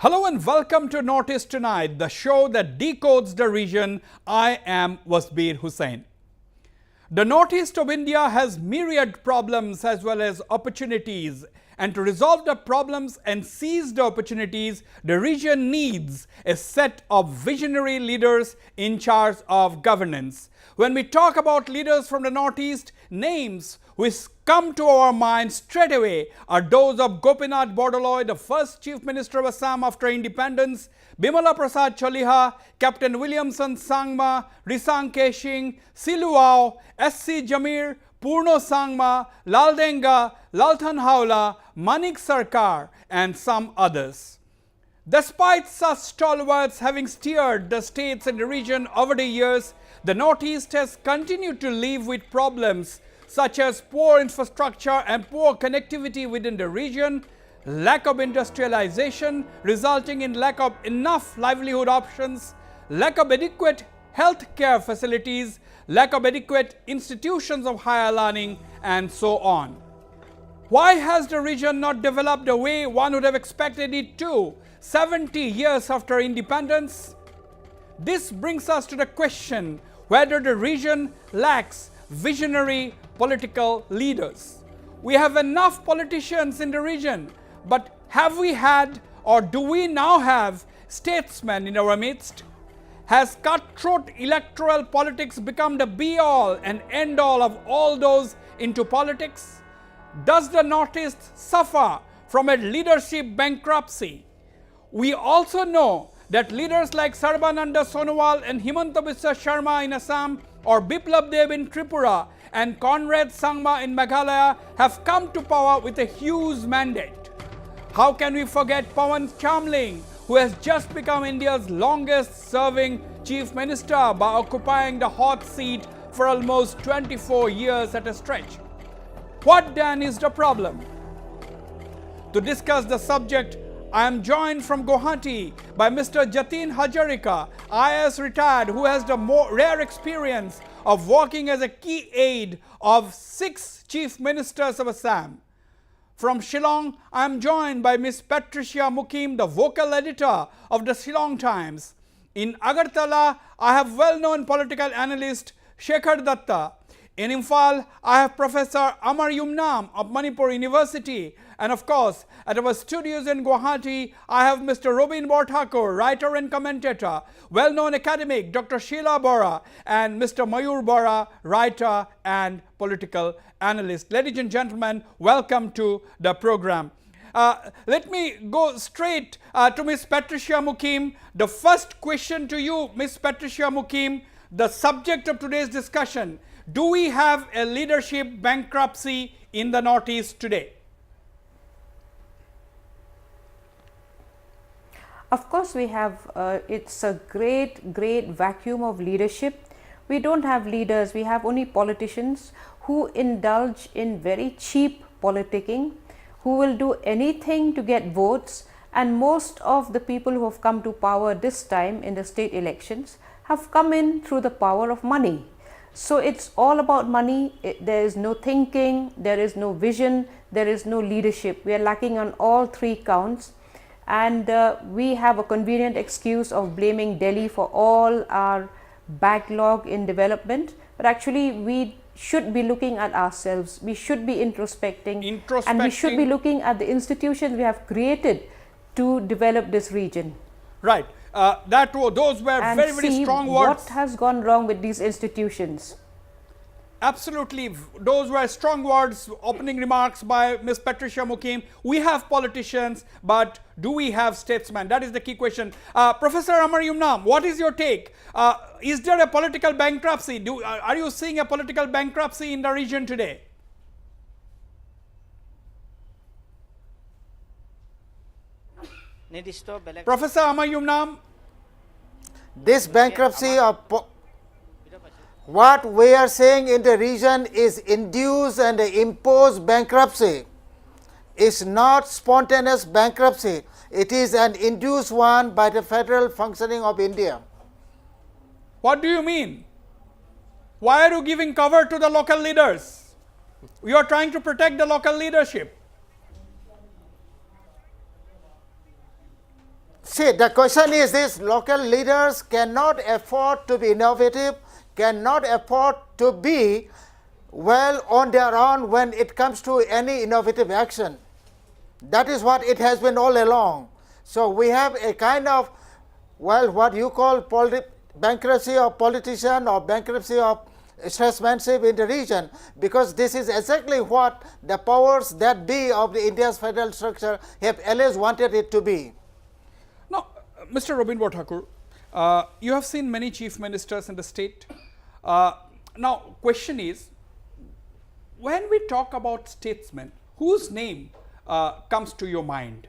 Hello and welcome to Northeast Tonight, the show that decodes the region. I am Wasbir Hussain. The northeast of India has myriad problems as well as opportunities, and to resolve the problems and seize the opportunities, the region needs a set of visionary leaders in charge of governance. When we talk about leaders from the northeast, names which come to our minds straight away are those of Gopinath Bordoloi, the first Chief Minister of Assam after independence, Bimala Prasad Chaliha, Captain Williamson Sangma, Risang Keshing, Siluao, S.C. Jamir, Purno Sangma, Laldenga, Lalthan Haula, Manik Sarkar, and some others. Despite such stalwarts having steered the states and the region over the years, the Northeast has continued to live with problems such as poor infrastructure and poor connectivity within the region, lack of industrialization resulting in lack of enough livelihood options, lack of adequate health care facilities, lack of adequate institutions of higher learning, and so on. Why has the region not developed the way one would have expected it to 70 years after independence? This brings us to the question whether the region lacks visionary political leaders. We have enough politicians in the region, but have we had or do we now have statesmen in our midst? Has cutthroat electoral politics become the be-all and end-all of all those into politics? Does the Northeast suffer from a leadership bankruptcy? We also know that leaders like Sarbananda Sonowal and Himanta Biswa Sharma in Assam, or Biplab Deb in Tripura, and Conrad Sangma in Meghalaya have come to power with a huge mandate. How can we forget Pawan Chamling, who has just become India's longest serving Chief Minister by occupying the hot seat for almost 24 years at a stretch? What then is the problem? To discuss the subject, I am joined from Guwahati by Mr. Jatin Hazarika, IAS retired, who has the rare experience of working as a key aide of 6 Chief Ministers of Assam. From Shillong, I am joined by Ms. Patricia Mukim, the vocal editor of the Shillong Times. In Agartala, I have well-known political analyst Shekhar Datta. In Imphal, I have Professor Amar Yumnam of Manipur University. And of course, at our studios in Guwahati, I have Mr. Robin Borthakur, writer and commentator, well-known academic Dr. Sheila Bora, and Mr. Mayur Bora, writer and political analyst. Ladies and gentlemen, welcome to the program. Let me go straight to Ms. Patricia Mukim. The first question to you, Ms. Patricia Mukim, the subject of today's discussion: do we have a leadership bankruptcy in the Northeast today? Of course we have. It's a great vacuum of leadership. We don't have leaders, we have only politicians who indulge in very cheap politicking, who will do anything to get votes, and most of the people who have come to power this time in the state elections have come in through the power of money. So it's all about money. There is no thinking, there is no vision, there is no leadership. We are lacking on all 3 counts. And we have a convenient excuse of blaming Delhi for all our backlog in development, but actually we should be looking at ourselves. We should be introspecting, and we should be looking at the institutions we have created to develop this region. Right. Those were and very strong words. What has gone wrong with these institutions? Absolutely, those were strong words, opening remarks by Ms. Patricia Mukim. We have politicians, but do we have statesmen? That is the key question. Professor Amar Yumnam, what is your take? Is there a political bankruptcy? Are you seeing a political bankruptcy in the region today? Professor Amar Yumnam? This bankruptcy of what we are saying in the region is induced and imposed bankruptcy. It's not spontaneous bankruptcy. It is an induced one by the federal functioning of India. What do you mean? Why are you giving cover to the local leaders? You are trying to protect the local leadership. See, the question is this: local leaders cannot afford to be innovative, cannot afford to be well on their own when it comes to any innovative action. That is what it has been all along. So we have a kind of, well, what you call bankruptcy of politician or bankruptcy of statesmanship in the region, because this is exactly what the powers that be of the India's federal structure have always wanted it to be. Now, Mr. Rabindra Thakur, you have seen many chief ministers in the state. Now, question is, when we talk about statesmen, whose name comes to your mind?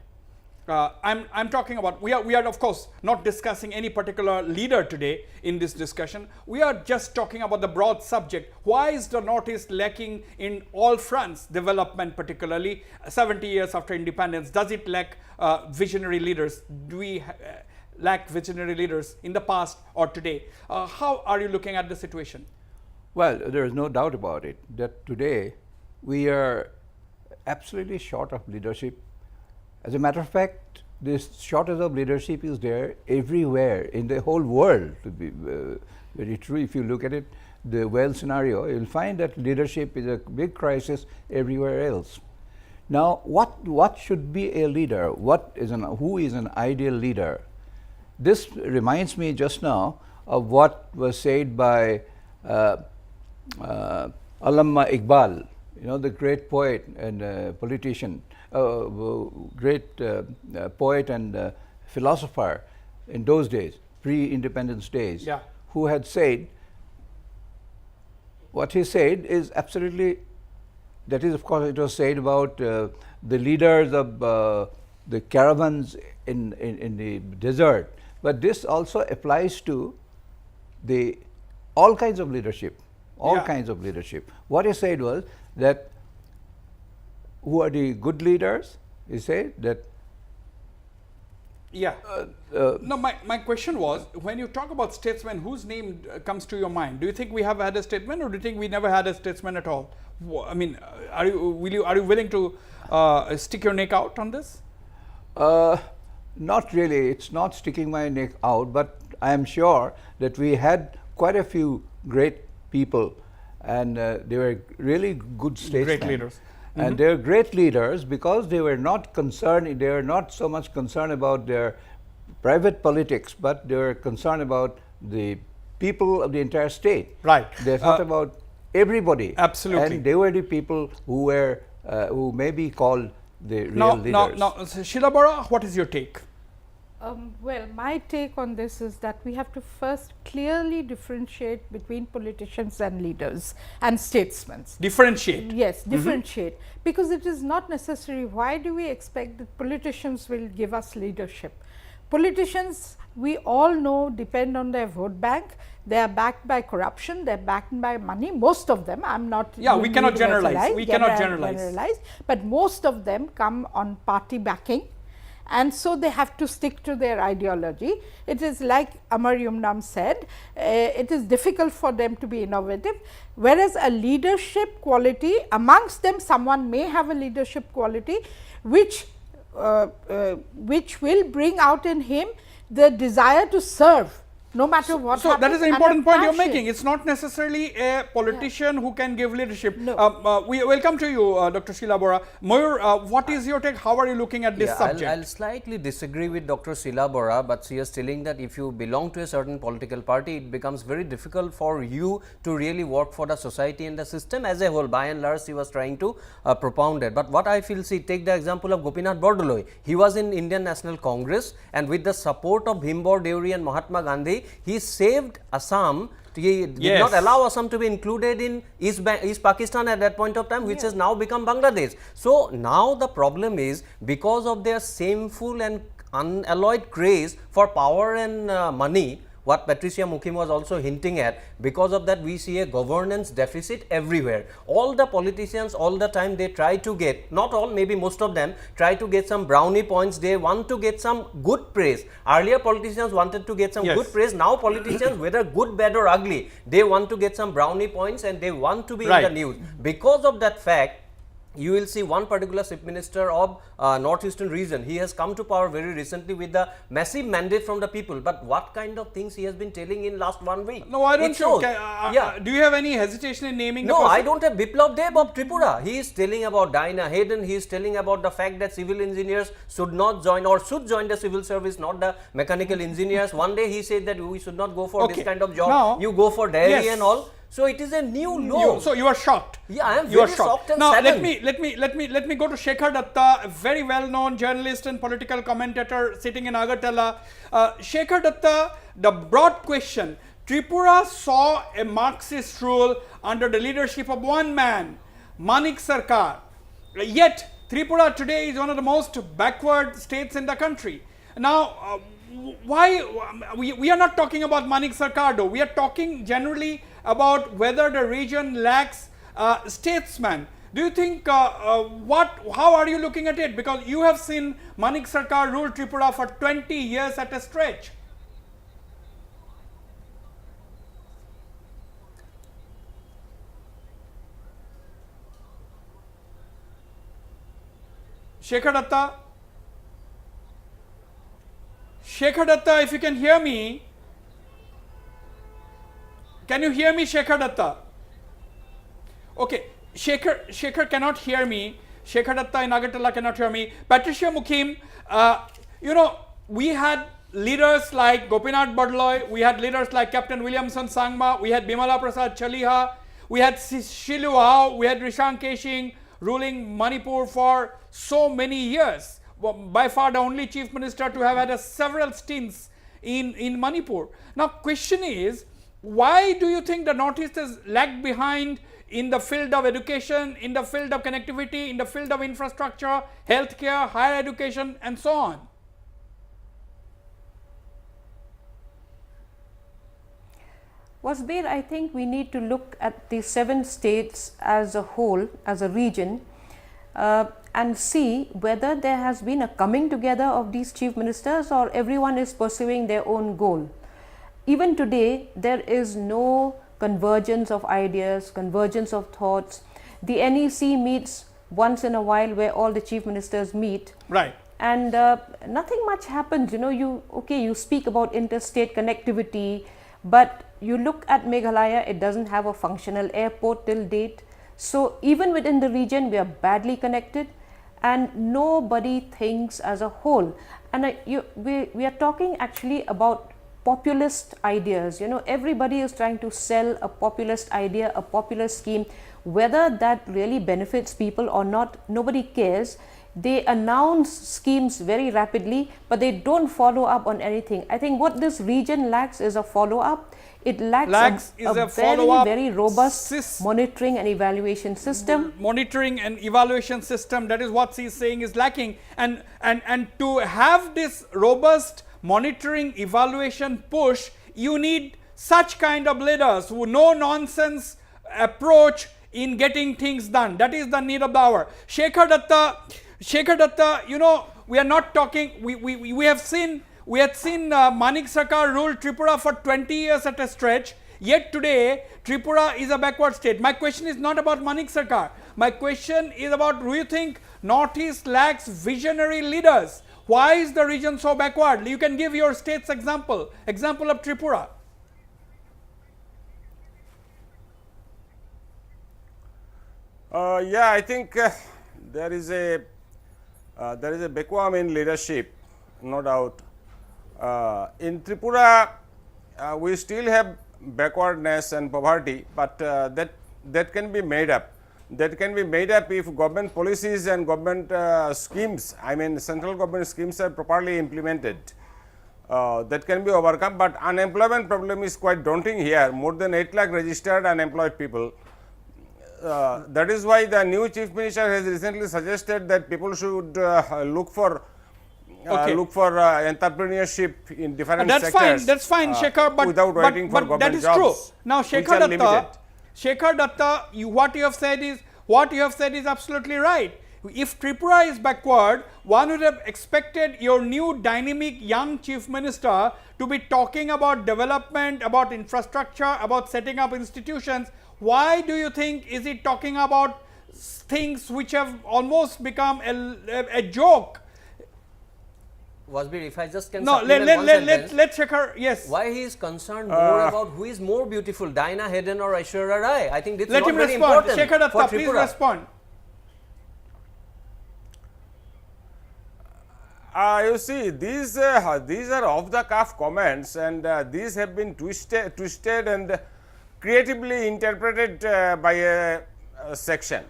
I'm talking about, we are of course not discussing any particular leader today in this discussion. We are just talking about the broad subject. Why is the Northeast lacking in all fronts, development particularly, 70 years after independence? Does it lack visionary leaders? Do we lack visionary leaders in the past or today? How are you looking at the situation? Well, there is no doubt about it that today we are absolutely short of leadership. As a matter of fact, this shortage of leadership is there everywhere in the whole world, to be very true. If you look at it, the world scenario, you will find that leadership is a big crisis everywhere else. Now, what should be a leader? Who is an ideal leader? This reminds me just now of what was said by Allama Iqbal, the great poet and politician, great poet and philosopher in those days, pre-independence days, yeah, who had said, what he said is absolutely, that is of course it was said about the leaders of the caravans in the desert, but this also applies to all kinds of leadership, kinds of leadership. What he said was that who are the good leaders? He said that. Yeah. No, my question was, when you talk about statesmen, whose name comes to your mind? Do you think we have had a statesman, or do you think we never had a statesman at all? I mean, are you willing to stick your neck out on this? Not really. It's not sticking my neck out, but I am sure that we had quite a few great people, and they were really good statesmen. Great leaders. And they are great leaders because they were not concerned, they were not so much concerned about their private politics, but they were concerned about the people of the entire state. Right. They thought about everybody. Absolutely. And they were the people who were, who may be called the real leaders. Now, Sheila Bora, what is your take? Well, my take on this is that we have to first clearly differentiate between politicians and leaders and statesmen. Differentiate? Yes, differentiate. Because it is not necessary. Why do we expect that politicians will give us leadership? Politicians, we all know, depend on their vote bank. They are backed by corruption, they are backed by money, most of them. I am not. Yeah, we cannot generalize. We cannot generalize. But most of them come on party backing. And so they have to stick to their ideology. It is like Amar Yumnam said, it is difficult for them to be innovative, whereas a leadership quality, amongst them someone may have a leadership quality which will bring out in him the desire to serve, no matter what happens. So that is an important point you are making. It's not necessarily a politician who can give leadership. No. We welcome to you, Dr. Sheila Bora. Mayur, what is your take? How are you looking at this subject? I'll slightly disagree with Dr. Sheila Bora, but she is telling that if you belong to a certain political party, it becomes very difficult for you to really work for the society and the system as a whole. By and large, she was trying to propound it. But what I feel, see, take the example of Gopinath Bordoloi. He was in Indian National Congress, and with the support of Bhimbo Deori and Mahatma Gandhi, he saved Assam. He did not allow Assam to be included in East Pakistan at that point of time, which has now become Bangladesh. So now the problem is, because of their shameful and unalloyed craze for power and money, what Patricia Mukhim was also hinting at, because of that we see a governance deficit everywhere. All the politicians, all the time they try to get, not all, maybe most of them, try to get some brownie points. They want to get some good praise. Earlier politicians wanted to get some good praise. Now politicians, whether good, bad or ugly, they want to get some brownie points and they want to be in the news. Because of that fact, you will see one particular chief minister of northeastern region. He has come to power very recently with the massive mandate from the people. But what kind of things he has been telling in last 1 week? No, I don't It know. shows. Do you have any hesitation in naming the No, person? I don't have Biplab Deb of Tripura. He is telling about Diana Hayden. He is telling about the fact that civil engineers should not join or should join the civil service, not the mechanical engineers. One day he said that we should not go for this kind of job. Now, you go for dairy yes. and all. So it is a new law. So you are shocked. Yeah, I am You are very shocked. shocked and Now saddened. let me go to Shekhar Datta, a very well-known journalist and political commentator sitting in Agartala. Shekhar Datta, the broad question: Tripura saw a Marxist rule under the leadership of one man, Manik Sarkar. Yet Tripura today is one of the most backward states in the country. Now, why we are not talking about Manik Sarkar though. We are talking generally about whether the region lacks statesmen. Do you think how are you looking at it? Because you have seen Manik Sarkar rule Tripura for 20 years at a stretch. Shekhar Datta, if you can hear me, can you hear me, Shekhar Datta? Okay, Shekhar cannot hear me. Shekhar Datta in Agartala cannot hear me. Patricia Mukim, you know, we had leaders like Gopinath Badloy, we had leaders like Captain Williamson Sangma, we had Bimala Prasad Chaliha, we had Shilu Hao, we had Rishan Keshing ruling Manipur for so many years. By far the only chief minister to have had several stints in Manipur. Now question is, why do you think the Northeast is lagged behind in the field of education, in the field of connectivity, in the field of infrastructure, healthcare, higher education and so on? Wasbir, I think we need to look at the 7 states as a whole, as a region, and see whether there has been a coming together of these chief ministers or everyone is pursuing their own goal. Even today, there is no convergence of ideas, convergence of thoughts. The NEC meets once in a while where all the chief ministers meet. Right. And nothing much happens. You know, you speak about interstate connectivity, but you look at Meghalaya, it doesn't have a functional airport till date. So even within the region, we are badly connected and nobody thinks as a whole. And we are talking actually about populist ideas. You know, everybody is trying to sell a populist idea, a populist scheme. Whether that really benefits people or not, nobody cares. They announce schemes very rapidly, but they don't follow up on anything. I think what this region lacks is a follow-up. It lacks a very robust monitoring and evaluation system. Monitoring and evaluation system, that is what she is saying is lacking. And to have this robust monitoring evaluation push, you need such kind of leaders who no nonsense approach in getting things done. That is the need of the hour. Shekhar Datta, you know, we are not talking, we had seen Manik Sarkar rule Tripura for 20 years at a stretch, yet today Tripura is a backward state. My question is not about Manik Sarkar. My question is about, do you think Northeast lacks visionary leaders? Why is the region so backward? You can give your state's example of Tripura. Yeah, I think there is a vacuum in leadership, no doubt. In Tripura, we still have backwardness and poverty, but that can be made up. That can be made up if government policies and government schemes, I mean central government schemes are properly implemented. That can be overcome, but unemployment problem is quite daunting here. More than 8 lakh registered unemployed people. That is why the new chief minister has recently suggested that people should look for entrepreneurship in different sectors. That's fine, Shekhar, but without waiting for government that is jobs, true. Now, Shekhar Datta, what you have said is absolutely right. If Tripura is backward, one would have expected your new dynamic young chief minister to be talking about development, about infrastructure, about setting up institutions. Why do you think is he talking about things which have almost become a joke. Wasbir, if I just can No, supplement one sentence, let Shekhar, yes. why he is concerned more about who is more beautiful, Dinah Hayden or Aishwarya Rai? I think this is Let not him very respond. important Shekhar for Datta, please Tripura. respond. You see, these are off the cuff comments, and these have been twisted and creatively interpreted by a section.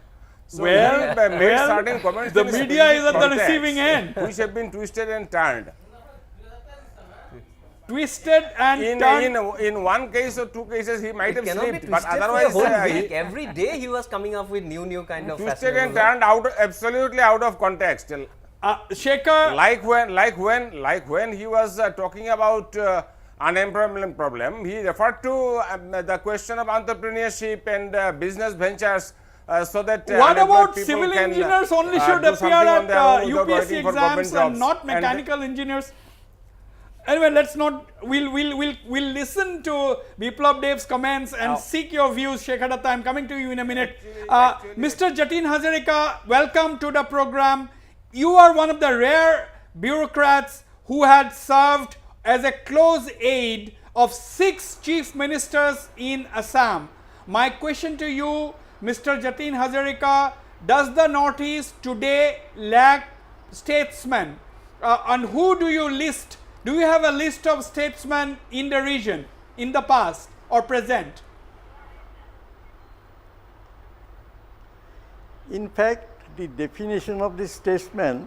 So Well, he made well, certain comments the in a media is at the context, receiving end. which have been twisted and turned. Twisted and turned. In one case or two cases, he might It have cannot be slipped, but twisted for a otherwise, whole week. Every day he was coming up with new kind of twisted and fashionable. turned absolutely out of context. Shekhar, Like when he was talking about unemployment problem, he referred to the question of entrepreneurship and business ventures, so that what unemployed about people civil can, engineers only should do appear something on at their own without UPSC waiting for government exams and jobs. not mechanical engineers? Anyway, let's not. We'll listen to Biplab Dev's comments and seek your views, Shekhar Datta. I'm coming to you in a minute. Mr. Jatin Hazarika, welcome to the program. You are one of the rare bureaucrats who had served as a close aide of 6 chief ministers in Assam. My question to you, Mr. Jatin Hazarika, does the Northeast today lack statesmen? And who do you list? Do you have a list of statesmen in the region in the past or present? In fact, the definition of the statesman,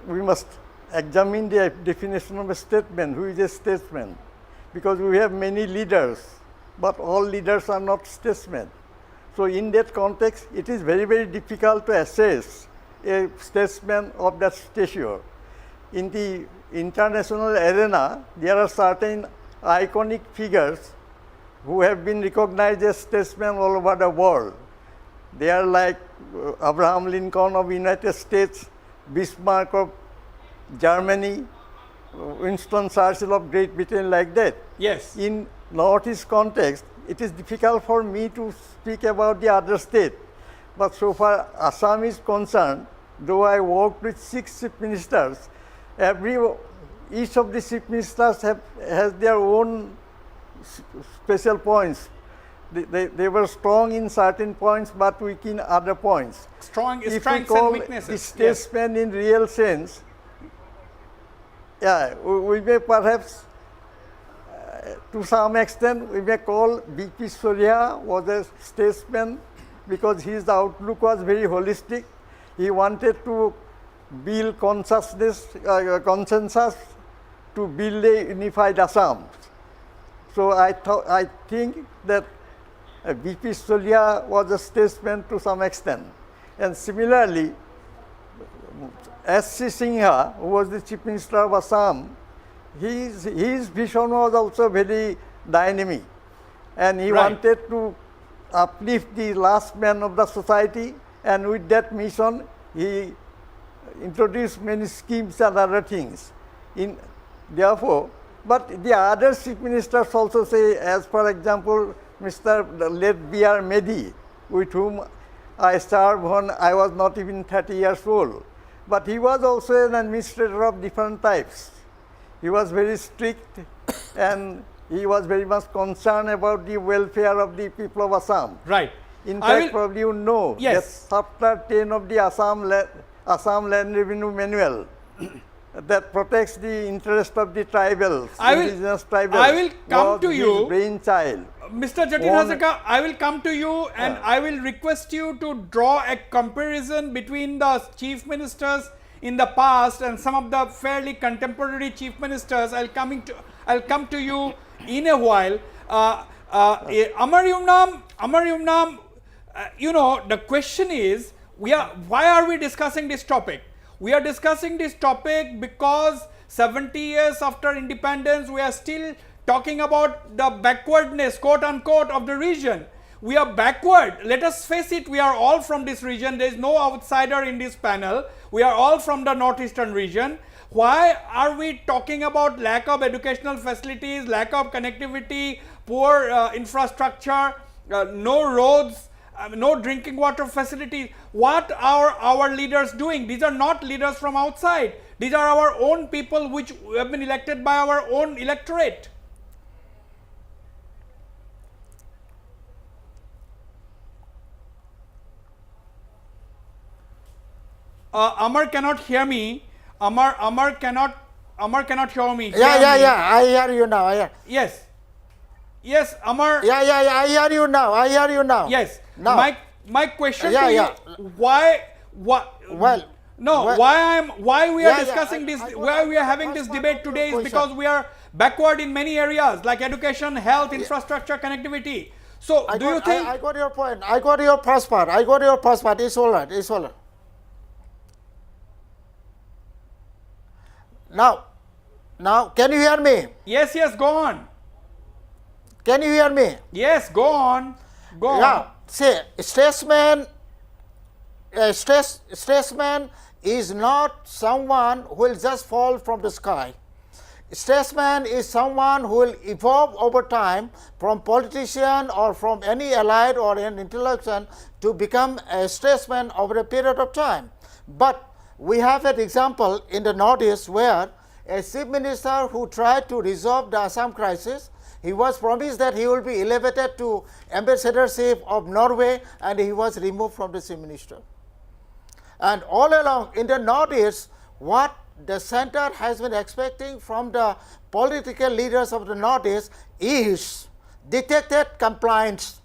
we must examine the definition of a statesman. Who is a statesman? Because we have many leaders, but all leaders are not statesmen. So in that context, it is very, very difficult to assess a statesman of that stature. In the international arena, there are certain iconic figures who have been recognized as statesmen all over the world. They are like Abraham Lincoln of United States, Bismarck of Germany, Winston Churchill of Great Britain, like that. Yes. In Northeast context, it is difficult for me to speak about the other state. But so far Assam is concerned, though I worked with 6 chief ministers, each of the chief ministers has their own special points. They were strong in certain points, but weak in other points. Strengths If we and call weaknesses. the statesman in real sense, yeah, we may perhaps, to some extent, we may call B.P. Surya was a statesman because his outlook was very holistic. He wanted to build consensus to build a unified Assam. So I think that B.P. Surya was a statesman to some extent. And similarly, S.C. Singha, who was the Chief Minister of Assam, his vision was also very dynamic. And he wanted to uplift the last man of the society, and with that mission, he introduced many schemes and other things. Therefore, but the other chief ministers also say, as for example, Mr. late B.R. Medi, with whom I served when I was not even 30 years old. But he was also an administrator of different types. He was very strict and he was very much concerned about the welfare of the people of Assam. Right. In fact, probably you know that Chapter 10 of the Assam Land Revenue Manual that protects the interest of the tribals, indigenous tribals. I will come to you, brainchild. Mr. Jatin Hazarika, I will come to you and I will request you to draw a comparison between the chief ministers in the past and some of the fairly contemporary chief ministers. I'll come to you in a while. Amar Yumnam, you know, the question is, why are we discussing this topic? We are discussing this topic because 70 years after independence, we are still talking about the backwardness, quote unquote, of the region. We are backward. Let us face it, we are all from this region. There is no outsider in this panel. We are all from the northeastern region. Why are we talking about lack of educational facilities, lack of connectivity, poor infrastructure, no roads, no drinking water facilities. What are our leaders doing? These are not leaders from outside. These are our own people which have been elected by our own electorate. Amar cannot hear me. Amar cannot hear me. Yeah. I hear you now. Yes. Yes, Amar. Yeah. I hear you now. Yes. Now. My question Yeah, to you, yeah. why Well. no, well- why we are Yeah, discussing this, I got- why we are I got having the this first debate part of today your is because question. we are backward in many areas like education, health, infrastructure, connectivity. So do you think I got your point. I got your first part. It's all right. Now, can you hear me? yes, go on. Can you hear me? Yes, go on. Yeah. See, statesman is not someone who will just fall from the sky. Statesman is someone who will evolve over time from politician or from any allied or an intellectual to become a statesman over a period of time. But we have an example in the Northeast where a chief minister who tried to resolve the Assam crisis, he was promised that he will be elevated to ambassadorship of Norway, and he was removed from the chief minister. And all along in the Northeast, what the center has been expecting from the political leaders of the Northeast is detected compliance,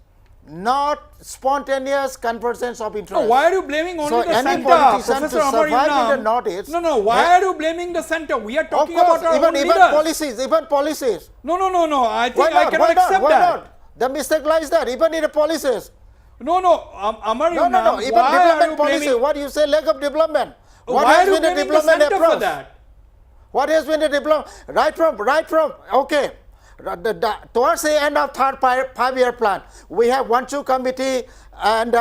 not spontaneous convergence of interest. No, why are you blaming only So the any center, politician Professor to Amar survive in the Yumnam? Northeast- No, why are you blaming the center? We are Of talking course, about our own even leaders. policies. No. I think Why not? I cannot accept Why that. not? The mistake lies there, even in the policies. No, Amar No, Yumnam, even why are you development policy, blaming? what you say, lack of development. What Why has are you been the blaming the development center for approach? that? What has been the development? Right from, okay, towards the end of third five-year plan, we have 1-2 committee and,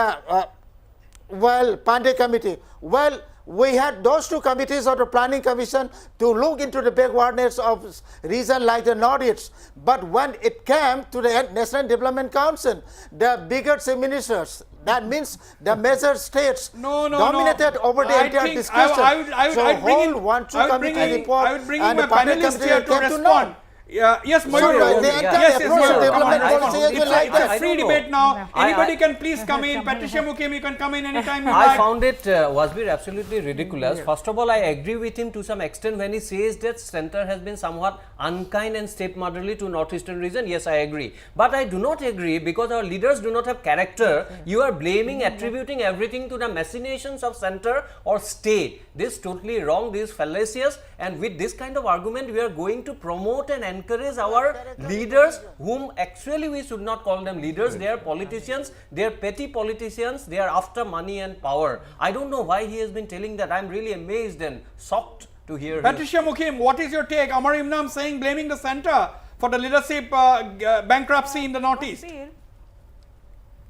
Pandey committee. Well, we had those two committees of the planning commission to look into the backwardness of region like the Northeast. But when it came to the National Development Council, the bigger ministers, that means the major states dominated over the entire discussion. I'd bring in, report I would bring in and my the Pandey panelists committee here to came to respond. know. Yes, So, Mayur. the entire Yes, approach Mayur. of development Come on. policy has been like It's that. a free I don't debate know. now. Anybody can please come in. Patricia Mukim, you can come in anytime you I like. found it Wasbir absolutely ridiculous. First of all, I agree with him to some extent when he says that center has been somewhat unkind and stepmotherly to northeastern region. Yes, I agree. But I do not agree because our leaders do not have character. You are blaming, attributing everything to the machinations of center or state. This is totally wrong. This is fallacious. And with this kind of argument, we are going to promote and encourage our leaders, whom actually we should not call them leaders. They are politicians. They are petty politicians. They are after money and power. I don't know why he has been telling that. I am really amazed and shocked to hear him. Patricia Mukim, what is your take? Amar Yumnam saying blaming the center for the leadership bankruptcy in the Northeast. Wasbir,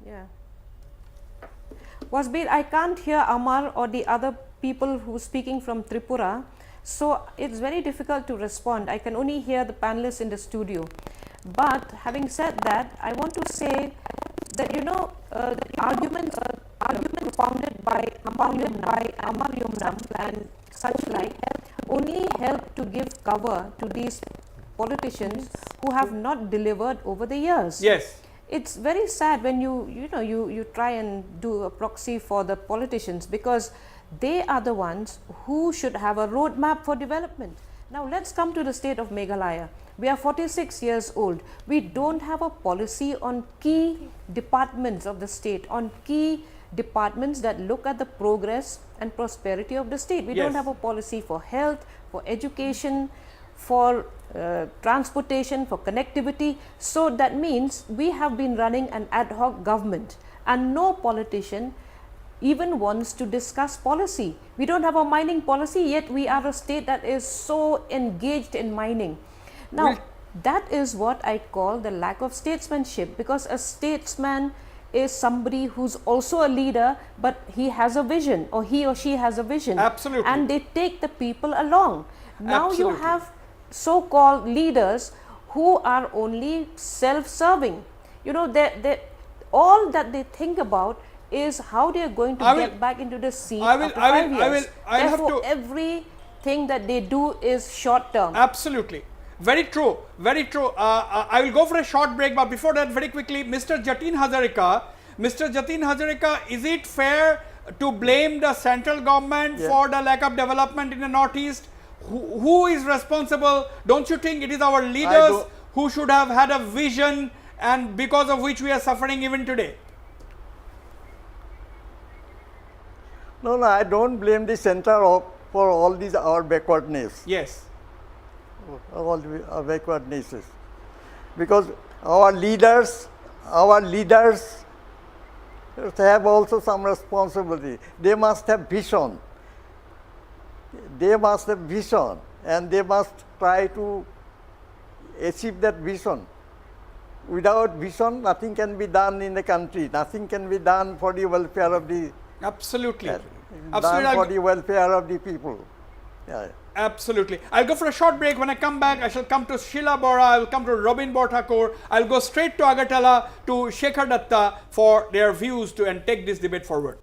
yeah. Wasbir, I can't hear Amar or the other people who are speaking from Tripura, so it's very difficult to respond. I can only hear the panelists in the studio. But having said that, I want to say that the arguments propounded by Amar Yumnam and such like only help to give cover to these politicians who have not delivered over the years. Yes. It's very sad when you try and do a proxy for the politicians, because they are the ones who should have a roadmap for development. Now let's come to the state of Meghalaya. We are 46 years old. We don't have a policy on key departments of the state, on key departments that look at the progress and prosperity of the state. We don't have a policy for health, for education, for transportation, for connectivity. So that means we have been running an ad hoc government, and no politician even wants to discuss policy. We don't have a mining policy, yet we are a state that is so engaged in mining. Now, that is what I call the lack of statesmanship, because a statesman is somebody who's also a leader, but he has a vision, or he or she has a vision. Absolutely. And they take the people along. Now Absolutely. you have so-called leaders who are only self-serving. all that they think about is how they are going to get back into the seat after 5 years. Therefore, everything that they do is short term. Absolutely. Very true. Very true. I will go for a short break, but before that, very quickly, Mr. Jatin Hazarika. Mr. Jatin Hazarika, is it fair to blame the central government for the lack of development in the Northeast? Who is responsible? Don't you think it is our leaders who should have had a vision, and because of which we are suffering even today? No, I don't blame the center for all these our backwardness. Yes. All the backwardnesses, because our leaders have also some responsibility. They must have vision. They must have vision, and they must try to achieve that vision. Without vision, nothing can be done in the country. Nothing can be done for the welfare of the Absolutely. done for the welfare of the people. Yeah. Absolutely. I'll go for a short break. When I come back, I shall come to Sheila Bora, I will come to Robin Borthakur, I'll go straight to Agartala, to Shekhar Datta for their views and take this debate forward.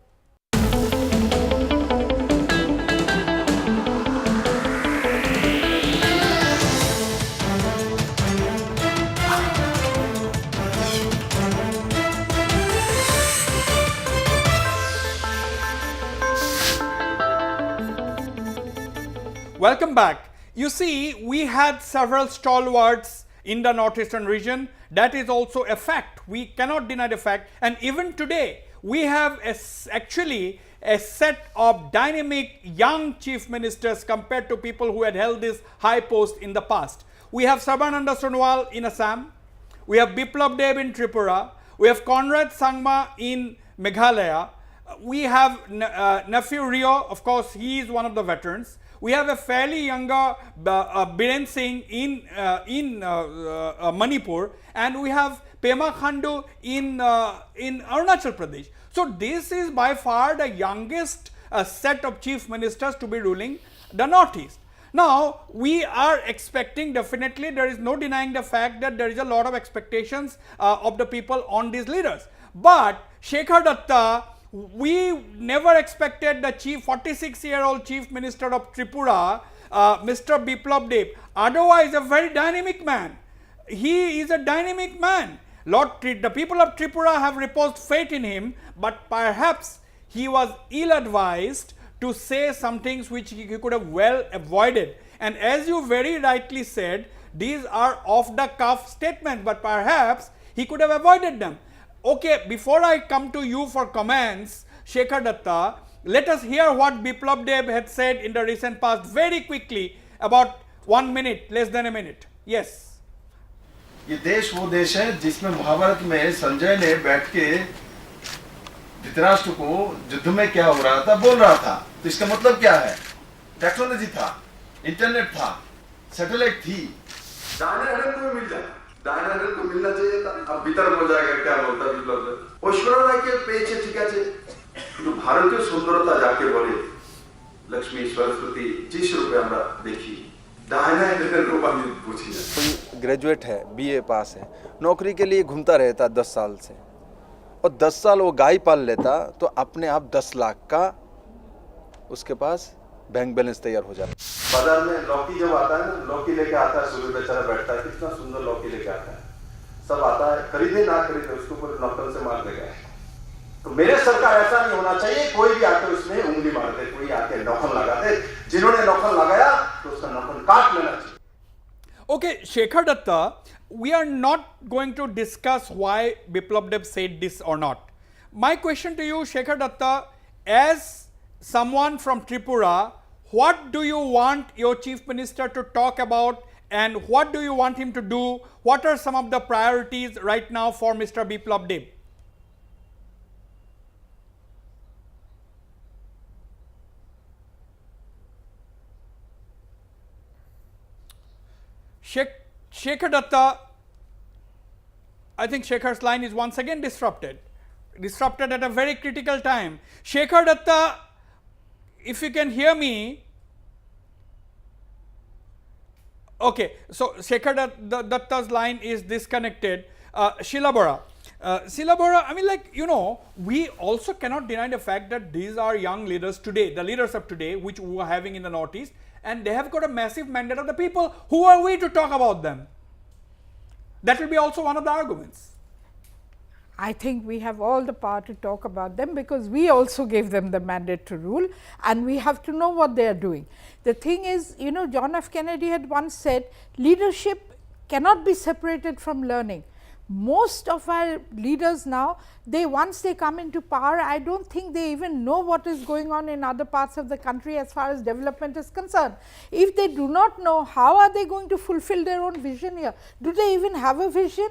Welcome back. You see, we had several stalwarts in the northeastern region. That is also a fact. We cannot deny the fact. And even today, we have actually a set of dynamic young chief ministers compared to people who had held this high post in the past. We have Sarbananda Sonowal in Assam. We have Biplab Deb in Tripura. We have Conrad Sangma in Meghalaya. We have nephew Rio, of course, he is one of the veterans. We have a fairly younger Biren Singh in Manipur, and we have Pema Khandu in Arunachal Pradesh. So this is by far the youngest set of chief ministers to be ruling the Northeast. Now we are expecting, definitely there is no denying the fact that there is a lot of expectations of the people on these leaders. But Shekhar Datta, we never expected the 46-year-old chief minister of Tripura, Mr. Biplab Deb, otherwise a very dynamic man. He is a dynamic man. The people of Tripura have reposed faith in him, but perhaps he was ill-advised to say some things which he could have well avoided. And as you very rightly said, these are off-the-cuff statements, but perhaps he could have avoided them. Okay, before I come to you for comments, Shekhar Datta, let us hear what Biplab Deb had said in the recent past very quickly, about 1 minute, less than a minute. Yes. ये देश वो देश है जिसमें महाभारत में संजय ने बैठ के धृतराष्ट्र को युद्ध में क्या हो रहा था बोल रहा था। तो इसका मतलब क्या है? टेक्नोलॉजी था, इंटरनेट था, सैटेलाइट थी, दाने हड़े को मिल जाए, दाने हड़े को मिलना चाहिए था। अब भीतर हो जाएगा क्या बोलता बिप्लब देब। ঐশ্বরা के पेचे ठीक है কিন্তু ভারতীয় সুন্দরতা যাকে বলে লক্ষ্মী সরস্বতী যে রূপে আমরা দেখি दाहिना इधर रूप हम पूछी जाए। ग्रेजुएट है, बीए पास है, नौकरी के लिए घूमता रहता 10 साल से, और 10 साल वो गाय पाल लेता तो अपने आप 10 लाख का उसके पास बैंक बैलेंस तैयार हो जाता। बाजार में लौकी जब आता है ना, लौकी लेके आता है, सुबह बेचारा बैठता है, कितना सुंदर लौकी लेके आता है, सब आता है, खरीदे ना खरीदे उसको पूरे नौकर से मार देगा। तो मेरे सरकार ऐसा नहीं होना चाहिए, कोई भी आके उसमें उंगली मार दे, कोई आके नौकर लगा दे, जिन्होंने नौकर लगाया तो उसका नौकर काट लेना चाहिए। Okay, Shekhar Datta, we are not going to discuss why Biplab Deb said this or not. My question to you, Shekhar Datta, as someone from Tripura, what do you want your chief minister to talk about, and what do you want him to do? What are some of the priorities right now for Mr. Biplab Deb? Shekhar Datta, I think Shekhar's line is once again disrupted at a very critical time. Shekhar Datta, if you can hear me. Okay, so Shekhar Datta's line is disconnected. Sheila Bora, Sheila Bora, I mean, like, you know, we also cannot deny the fact that these are young leaders today, the leaders of today, which we are having in the Northeast, and they have got a massive mandate of the people. Who are we to talk about them? That will be also one of the arguments. I think we have all the power to talk about them, because we also gave them the mandate to rule, and we have to know what they are doing. The thing is, you know, John F. Kennedy had once said, leadership cannot be separated from learning. Most of our leaders now, once they come into power, I do not think they even know what is going on in other parts of the country as far as development is concerned. If they do not know, how are they going to fulfill their own vision here? Do they even have a vision?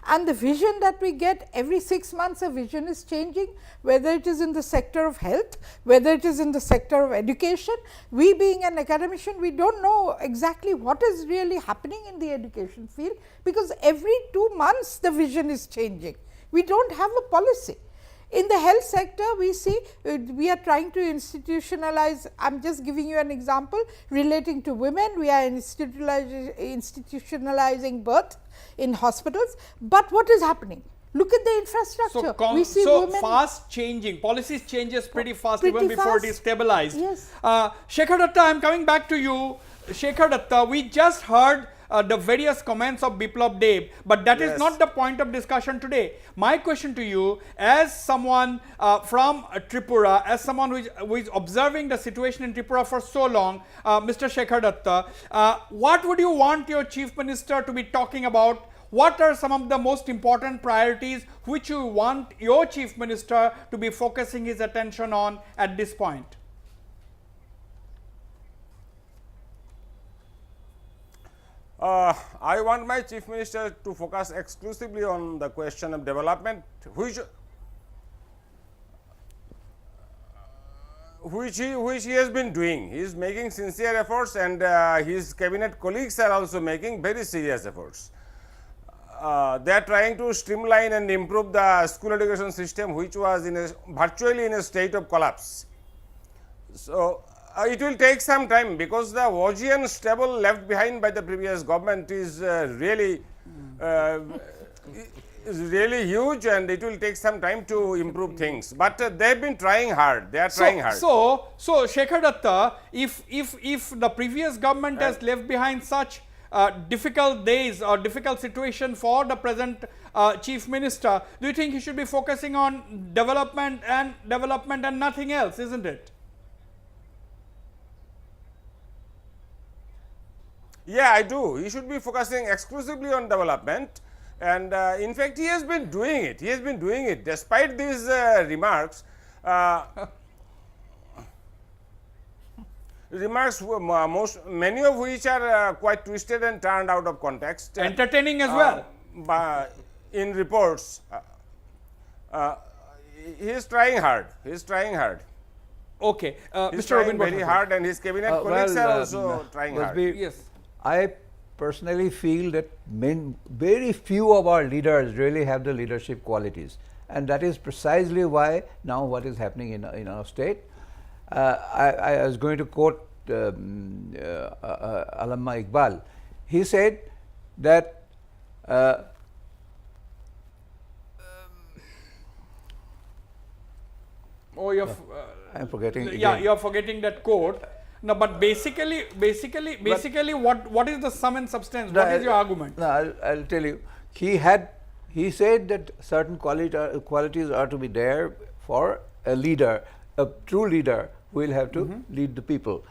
And the vision that we get every 6 months, a vision is changing, whether it is in the sector of health, whether it is in the sector of education. We being an academician, we do not know exactly what is really happening in the education field, because every 2 months the vision is changing. We do not have a policy. In the health sector, we see we are trying to institutionalize. I am just giving you an example relating to women. We are institutionalizing birth in hospitals, but what is happening? Look at the infrastructure. We see women fast changing, policies changes pretty fast, even before it is stabilized. Yes. Shekhar Datta, I am coming back to you. Shekhar Datta, we just heard the various comments of Biplab Deb, but that is not the point of discussion today. My question to you, as someone from Tripura, as someone who is observing the situation in Tripura for so long, Mr. Shekhar Datta, what would you want your Chief Minister to be talking about? What are some of the most important priorities which you want your Chief Minister to be focusing his attention on at this point? I want my Chief Minister to focus exclusively on the question of development, which he has been doing. He is making sincere efforts, and his cabinet colleagues are also making very serious efforts. They are trying to streamline and improve the school education system, which was virtually in a state of collapse. So, it will take some time, because the Augean stable left behind by the previous government is really huge, and it will take some time to improve things. But they have been trying hard. They are trying hard. So Shekhar Datta, if the previous government has left behind such difficult days or difficult situation for the present Chief Minister, do you think he should be focusing on development and nothing else, isn't it? Yeah, I do. He should be focusing exclusively on development, and in fact, he has been doing it. He has been doing it despite these remarks. Many of which are quite twisted and turned out of context. Entertaining as well. In reports, he is trying hard. He is trying hard. Okay, he is Mr. trying Robin very hard, and his cabinet colleagues are also trying hard. Yes. I personally feel that very few of our leaders really have the leadership qualities, and that is precisely why now what is happening in our state. I was going to quote Allama Iqbal. He said that I am forgetting. Yeah, you are forgetting that quote. No, but basically, what is the sum and substance? What is your argument? No, I'll tell you. He said that certain qualities are to be there for a leader, a true leader who will have to lead the people.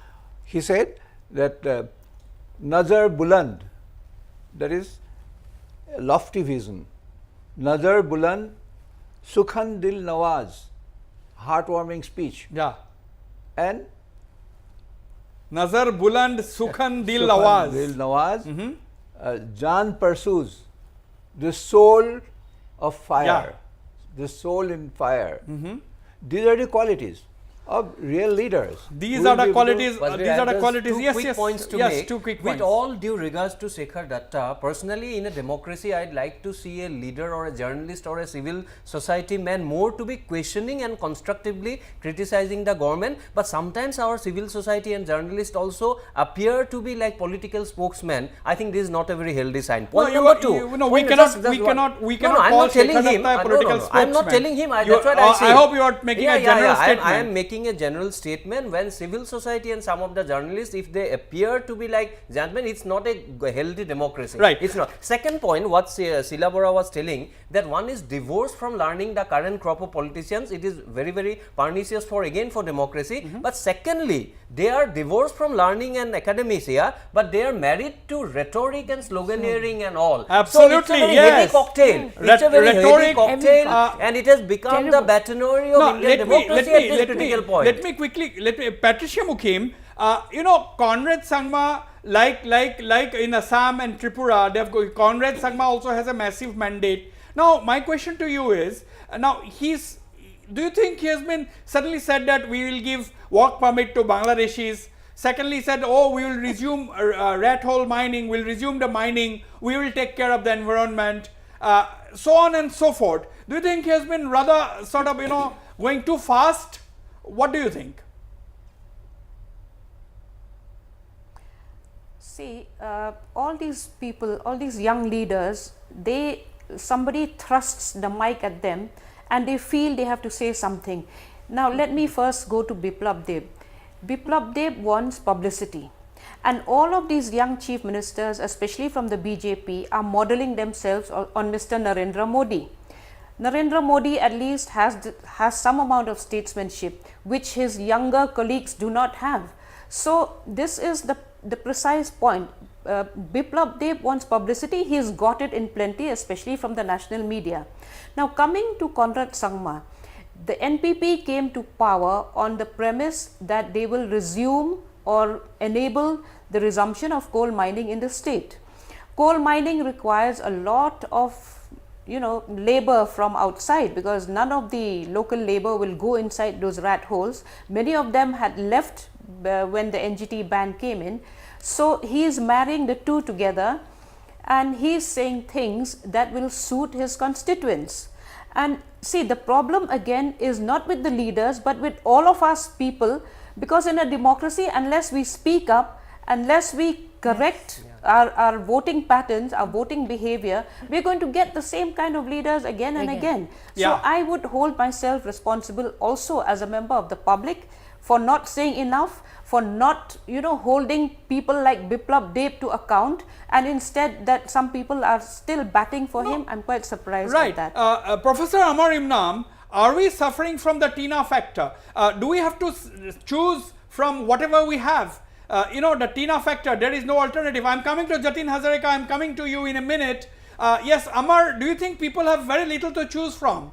He said that Nazar Buland, that is a lofty vision. Nazar Buland, Sukhan Dil Nawaz, heartwarming speech. Yeah. And Nazar Buland, Sukhan Dil Nawaz. Dil Nawaz. Jaan pursues, the soul of fire, the soul in fire. These are the qualities. of real leaders. These who are will be the able to- qualities. But These are the just qualities. two Yes, quick yes, points to yes. make. 2 quick With points. all due regards to Shekhar Datta, personally in a democracy, I'd like to see a leader or a journalist or a civil society man more to be questioning and constructively criticizing the government. But sometimes our civil society and journalists also appear to be like political spokesmen. I think this is not a very healthy sign. Point number two. We point cannot. just We one- cannot. We No, cannot no, I'm call not telling Shekhar him. Datta a political I'm not spokesman. telling him. You- That's what I say. I hope you are making a general statement. I am making a general statement. When civil society and some of the journalists, if they appear to be like gentlemen, it's not a healthy democracy. Right. It's not. Second point, what Silabora was telling, that one is divorced from learning the current crop of politicians. It is very, very pernicious for democracy. But secondly, they are divorced from learning and academia, but they are married to rhetoric and sloganeering and all. Absolutely, so it's a very yes. heavy cocktail. It's a very heavy Rhetoric, cocktail, and it has become the batonary of No, Indian democracy at this critical point. Let me quickly, Patricia Mukim, Conrad Sangma, like in Assam and Tripura, Conrad Sangma also has a massive mandate. Now, my question to you is, do you think he has been suddenly said that we will give work permit to Bangladeshis? Secondly, said, oh, we will resume rat hole mining, we'll resume the mining, we will take care of the environment, so on and so forth. Do you think he has been rather sort of, going too fast? What do you think? See, all these people, all these young leaders, somebody thrusts the mic at them and they feel they have to say something. Now, let me first go to Biplab Deb. Biplab Deb wants publicity, and all of these young chief ministers, especially from the BJP, are modeling themselves on Mr. Narendra Modi. Narendra Modi at least has some amount of statesmanship which his younger colleagues do not have. So this is the precise point. Biplab Deb wants publicity. He's got it in plenty, especially from the national media. Now, coming to Conrad Sangma, the NPP came to power on the premise that they will resume or enable the resumption of coal mining in the state. Coal mining requires a lot of labor from outside, because none of the local labor will go inside those rat holes. Many of them had left when the NGT ban came in. So he is marrying the two together, and he is saying things that will suit his constituents. And see, the problem again is not with the leaders, but with all of us people, because in a democracy, unless we speak up, unless we correct our voting patterns, our voting behavior, we are going to get the same kind of leaders again and again. So I would hold myself responsible also as a member of the public for not saying enough, for not holding people like Biplab Deb to account, and instead that some people are still batting for him. I'm quite surprised at that. Professor Amar Imnam, are we suffering from the Tina factor? Do we have to choose from whatever we have? The Tina factor, there is no alternative. I'm coming to Jatin Hazarika, I'm coming to you in a minute. Yes, Amar, do you think people have very little to choose from?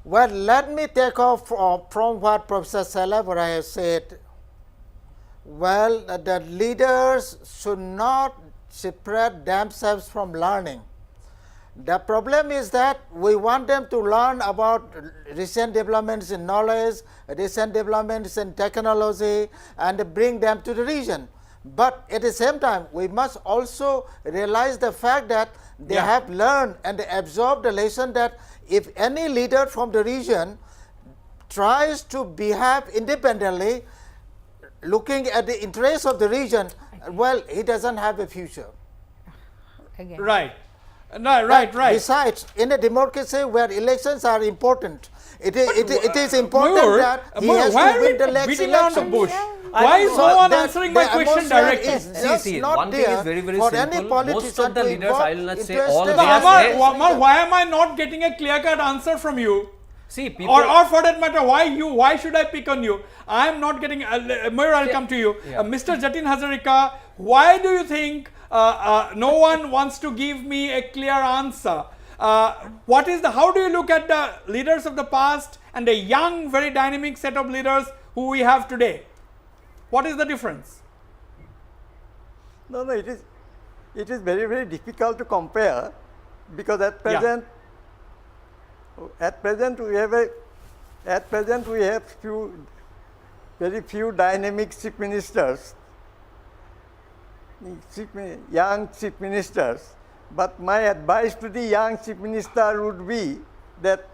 Well, let me take off from what Professor Silabora has said. Well, the leaders should not separate themselves from learning. The problem is that we want them to learn about recent developments in knowledge, recent developments in technology, and bring them to the region. But at the same time, we must also realize the fact that they have learned and absorbed the lesson that if any leader from the region tries to behave independently, looking at the interests of the region, well, he doesn't have a future. Again. Right. Right. Besides, in a democracy where elections are important, it is important Mayur, that he has to win the next beating around the election. bush. Why is no one answering my question directly? See, not one thing is there very, very for simple. any Most politician of the to leaders, involve I will not say interested all, they No, are Amar, saying, why am I not getting a clear-cut answer from you? see, people, Or for that matter, why should I pick on you? I am not getting, Mayur, I'll come to you. Mr. Jatin Hazarika, why do you think no one wants to give me a clear answer? How do you look at the leaders of the past and the young, very dynamic set of leaders who we have today? What is the difference? No, it is very, very difficult to compare, because at present At present we have very few dynamic chief ministers, young chief ministers. But my advice to the young chief minister would be that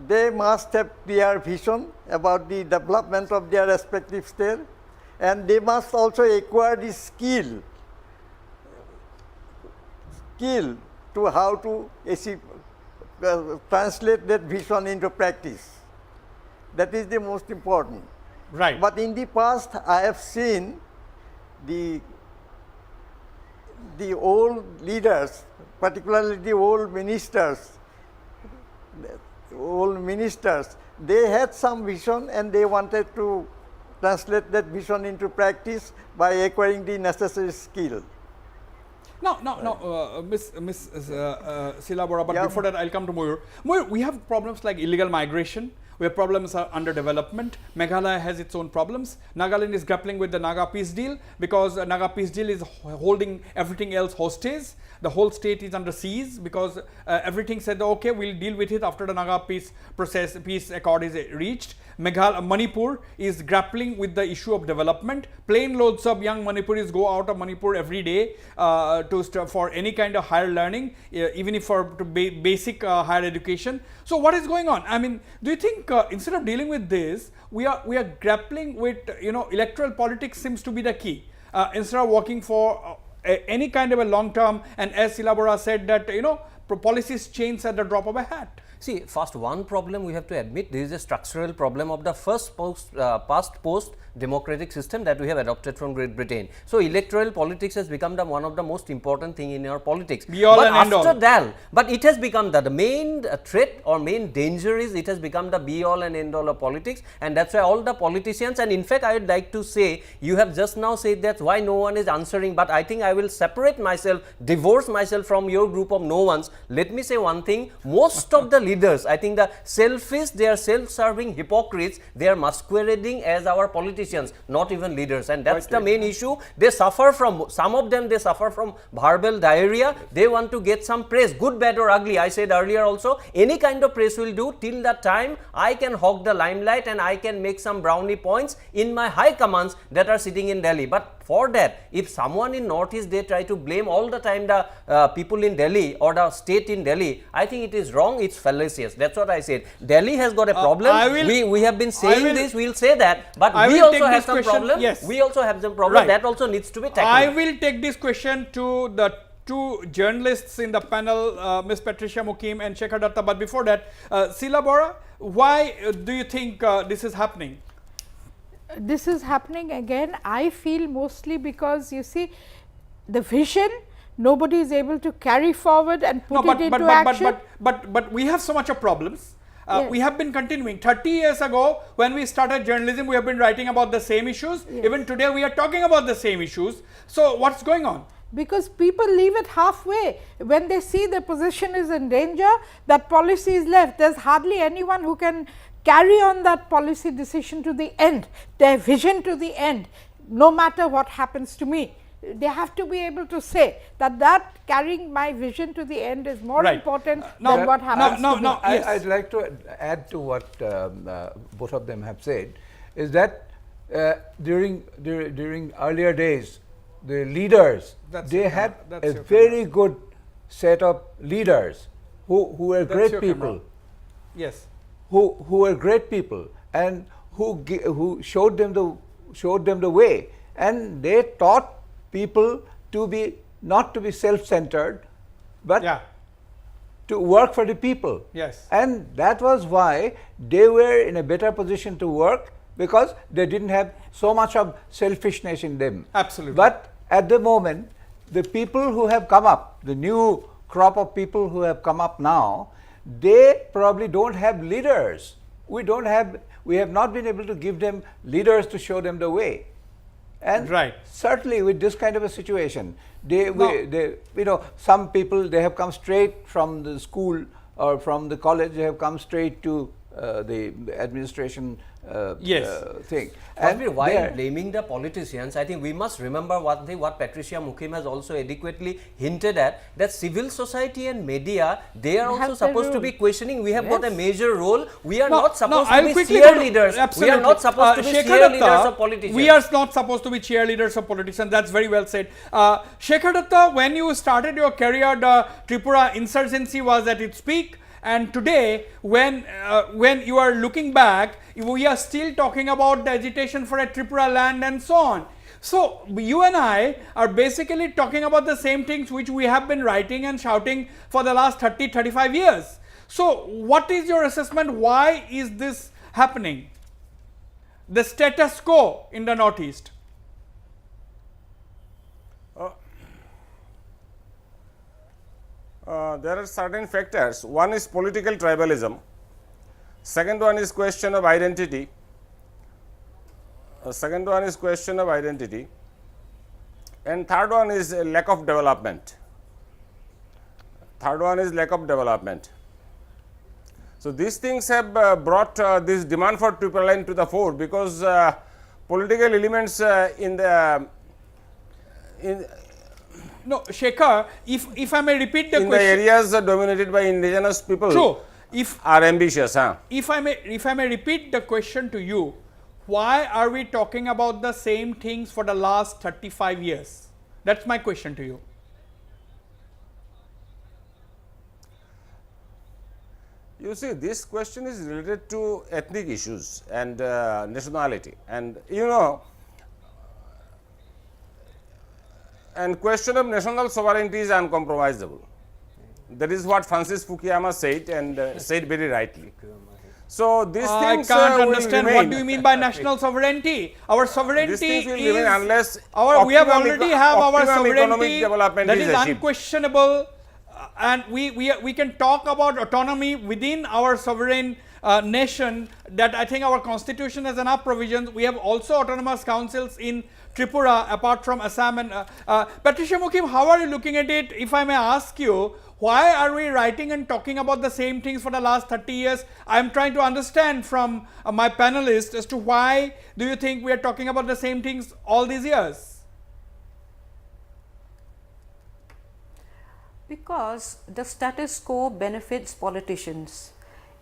they must have clear vision about the development of their respective state, and they must also acquire the skill to how to translate that vision into practice. That is the most important. Right. But in the past, I have seen the old leaders, particularly the old ministers, they had some vision and they wanted to translate that vision into practice by acquiring the necessary skill. Miss Sheila Bora, but before that I'll come to Moyur. Moyur, we have problems like illegal migration, we have problems underdevelopment. Meghalaya has its own problems. Nagaland is grappling with the Naga peace deal because Naga peace deal is holding everything else hostage. The whole state is under siege because everything said, okay, we'll deal with it after the Naga peace accord is reached. Manipur is grappling with the issue of development. Plane loads of young Manipuris go out of Manipur every day for any kind of higher learning, even if for basic higher education. So what is going on? I mean, do you think instead of dealing with this, we are grappling with, electoral politics seems to be the key. Instead of working for any kind of a long term, and as Sheila Bora said that, policies change at the drop of a hat. See, first one problem we have to admit, there is a structural problem of the past post-democratic system that we have adopted from Great Britain. So, electoral politics has become one of the most important thing in our politics. But it has become the main threat or main danger is it has become the be-all and end-all of politics, and that's why all the politicians, and in fact, I would like to say, you have just now said that why no one is answering, but I think I will separate myself, divorce myself from your group of no ones. Let me say one thing, most of the leaders, I think the selfish, they are self-serving hypocrites, they are masquerading as our politicians, not even leaders, and that's the main issue. They suffer from, some of them they suffer from verbal diarrhea, they want to get some praise, good, bad or ugly. I said earlier also, any kind of praise will do till the time I can hog the limelight and I can make some brownie points in my high commands that are sitting in Delhi. But for that, if someone in Northeast, they try to blame all the time the people in Delhi or the state in Delhi, I think it is wrong, it's fallacious. That's what I said. Delhi has got a problem. We have been saying this, we'll say that, but we also have some problem. Yes. We also have some problem. Right. That also needs to be tackled. I will take this question to the two journalists in the panel, Ms. Patricia Mukim and Shekhar Datta. But before that, Sheila Bora, why do you think this is happening? This is happening again, I feel mostly because you see the vision nobody is able to carry forward and put it into action. But we have so much of problems. Yes. We have been continuing. 30 years ago when we started journalism, we have been writing about the same issues. Yes. Even today we are talking about the same issues. So what's going on? Because people leave it halfway. When they see their position is in danger, that policy is left. There's hardly anyone who can carry on that policy decision to the end, their vision to the end, no matter what happens to me. They have to be able to say that carrying my vision to the end is more important than what happens to me. Yes. I'd like to add to what both of them have said, is that during earlier days, the leaders, they had a very good set of leaders who were great people. Yes. Who were great people and who showed them the way, and they taught people to be not to be self-centered, but to work for the people. Yes. And that was why they were in a better position to work, because they didn't have so much of selfishness in them. Absolutely. But at the moment, the people who have come up, the new crop of people who have come up now, they probably don't have leaders. We have not been able to give them leaders to show them the way. And certainly with this kind of a situation, some people, they have come straight from the school or from the college, they have come straight to the administration Yes. thing. And while there- blaming the politicians, I think we must remember what Patricia Mukim has also adequately hinted at, that civil society and media, they are also have their supposed to be role. questioning. We have got a major role. We are No, not supposed I'll to be quickly go to- cheerleaders. We absolutely. are not supposed to be Shekhar cheerleaders Datta, of politicians. we are not supposed to be cheerleaders of politicians. That's very well said. Shekhar Datta, when you started your career, the Tripura insurgency was at its peak. And today, when you are looking back, we are still talking about the agitation for a Tripura land and so on. So, you and I are basically talking about the same things which we have been writing and shouting for the last 35 years. So, what is your assessment? Why is this happening? The status quo in the Northeast. There are certain factors. One is political tribalism. Second one is question of identity. Second one is question of identity. And third one is lack of development. Third one is lack of development. So, these things have brought this demand for triple line to the fore, because political elements No, Shekhar, if I may repeat the in the question. areas dominated by indigenous people True. are ambitious. If I may repeat the question to you, why are we talking about the same things for the last 35 years? That's my question to you. You see, this question is related to ethnic issues and nationality, and you know, and question of national sovereignty is uncompromisable. That is what Francis Fukuyama said, and said very rightly. So, these I things can't will understand remain. what do you mean by national sovereignty. Our sovereignty These things will is remain unless we have optimum already have our optimum economic sovereignty development that is is achieved. unquestionable, and we can talk about autonomy within our sovereign nation. That I think our constitution has enough provisions. We have also autonomous councils in Tripura apart from Assam and Patricia Mukim, how are you looking at it? If I may ask you, why are we writing and talking about the same things for the last 30 years? I am trying to understand from my panelists as to why do you think we are talking about the same things all these years? Because the status quo benefits politicians.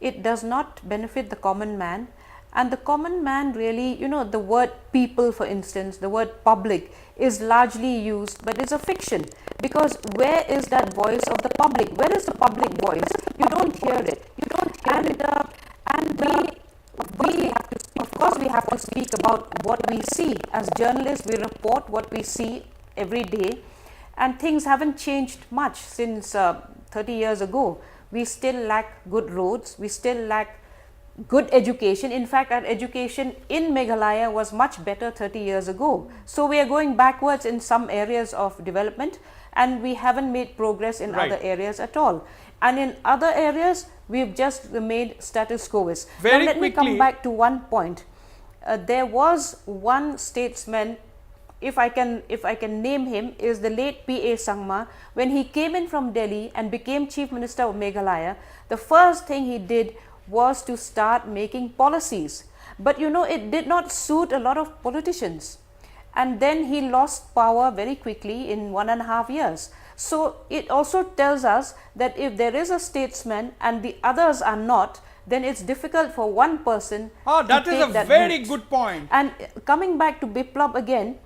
It does not benefit the common man. And the common man really, you know, the word people, for instance, the word public is largely used, but it's a fiction, because where is that voice of the public? Where is the public voice? You don't hear it. You don't hear it. And we have to, of course, we have to speak about what we see. As journalists, we report what we see every day, and things haven't changed much since 30 years ago. We still lack good roads. We still lack good education. In fact, our education in Meghalaya was much better 30 years ago. So, we are going backwards in some areas of development, and we haven't made progress in other areas at all. And in other areas, we have just remained status quo. Now, let me come back to one point. There was one statesman, if I can name him, is the late P.A. Sangma. When he came in from Delhi and became Chief Minister of Meghalaya, the first thing he did was to start making policies. But you know, it did not suit a lot of politicians. And then he lost power very quickly in 1.5 years. So, it also tells us that if there is a statesman and the others are not, then it's difficult for one person that to is take a that very route. good point. And coming back to Biplab again,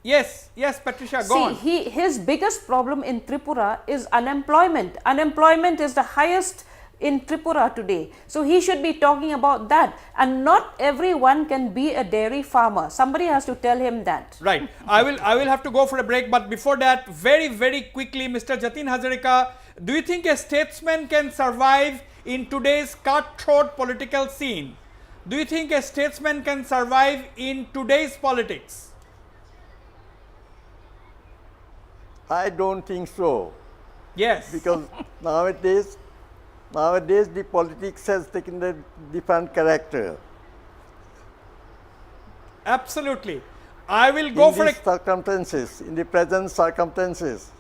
Yes, Patricia, go on. His biggest problem in Tripura is unemployment. Unemployment is the highest in Tripura today. So, he should be talking about that, and not everyone can be a dairy farmer. Somebody has to tell him that. Right. I will have to go for a break, but before that, very quickly, Mr. Jatin Hazarika, do you think a statesman can survive in today's cutthroat political scene? Do you think a statesman can survive in today's politics? I don't think so. Yes. Because nowadays the politics has taken a different character. Absolutely. I will go for these circumstances, in the present circumstances,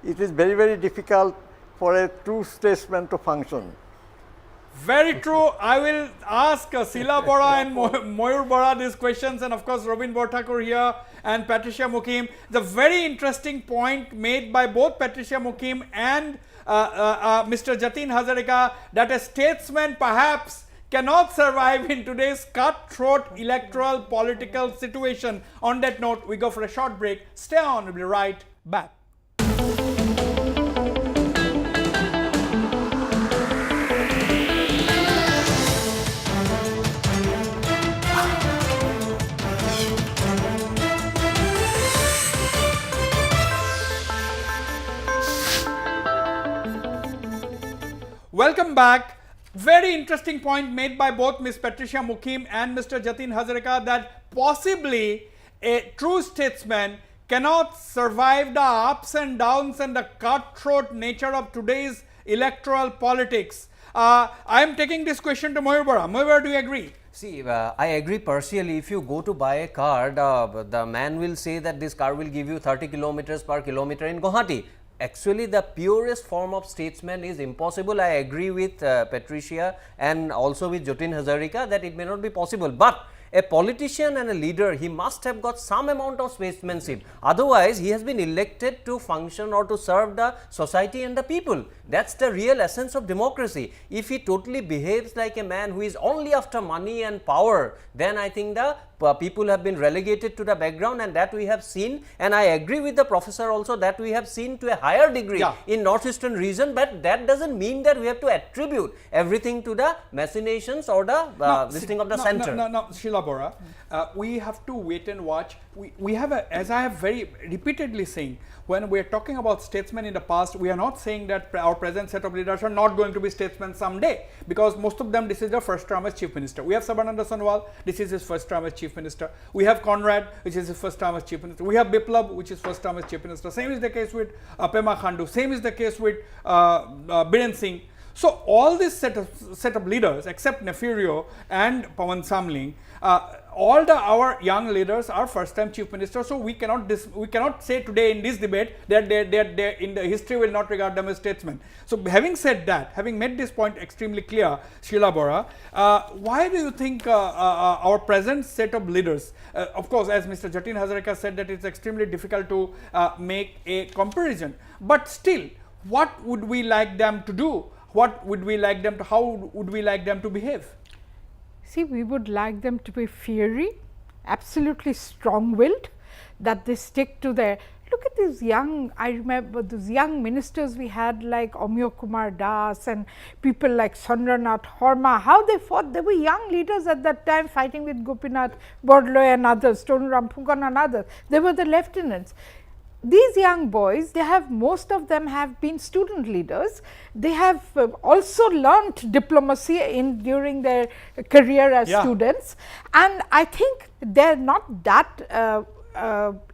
it is very, very difficult for a true statesman to function. Very true. I will ask Sila Bora and Moyur Bora these questions, and of course Robin Borthakur here and Patricia Mukim. The very interesting point made by both Patricia Mukim and Mr. Jatin Hazarika, that a statesman perhaps cannot survive in today's cutthroat electoral political situation. On that note, we go for a short break. Stay on, we'll be right back. Welcome back. Very interesting point made by both Ms. Patricia Mukim and Mr. Jatin Hazarika, that possibly a true statesman cannot survive the ups and downs and the cutthroat nature of today's electoral politics. I am taking this question to Moyur Bora. Moyur Bora, do you agree? See, I agree partially. If you go to buy a car, the man will say that this car will give you 30 kilometers per kilometer in Guwahati. Actually, the purest form of statesman is impossible. I agree with Patricia and also with Jatin Hazarika that it may not be possible. But a politician and a leader, he must have got some amount of statesmanship. Otherwise, he has been elected to function or to serve the society and the people. That's the real essence of democracy. If he totally behaves like a man who is only after money and power, then I think the people have been relegated to the background, and that we have seen. And I agree with the professor also that we have seen to a higher degree in northeastern region, but that doesn't mean that we have to attribute everything to the machinations or the this thing of the center. No, Sheila Bora, we have to wait and watch. We have a, as I have very repeatedly saying, when we are talking about statesmen in the past, we are not saying that our present set of leaders are not going to be statesmen someday, because most of them, this is their first term as chief minister. We have Sarbananda Sonowal, this is his first term as chief minister. We have Conrad, which is his first term as chief minister. We have Biplab, which is first term as chief minister. Same is the case with Pema Khandu. Same is the case with Biren Singh. So all this set of leaders, except Nefirio and Pawan Samling, all our young leaders are first time chief ministers. So we cannot say today in this debate that they in the history will not regard them as statesmen. So having said that, having made this point extremely clear, Sheila Bora, why do you think our present set of leaders, of course, as Mr. Jatin Hazarika said, that it's extremely difficult to make a comparison, but still, what would we like them to do? What would we like them to, how would we like them to behave? See, we would like them to be fiery, absolutely strong-willed, that they stick to their, look at these young, I remember those young ministers we had like Amyo Kumar Das and people like Chandranath Horma, how they fought. They were young leaders at that time fighting with Gopinath Bordloy and others, Tonuram Phukan and others. They were the lieutenants. These young boys, they have, most of them have been student leaders. They have also learnt diplomacy during their career as students, and I think they are not that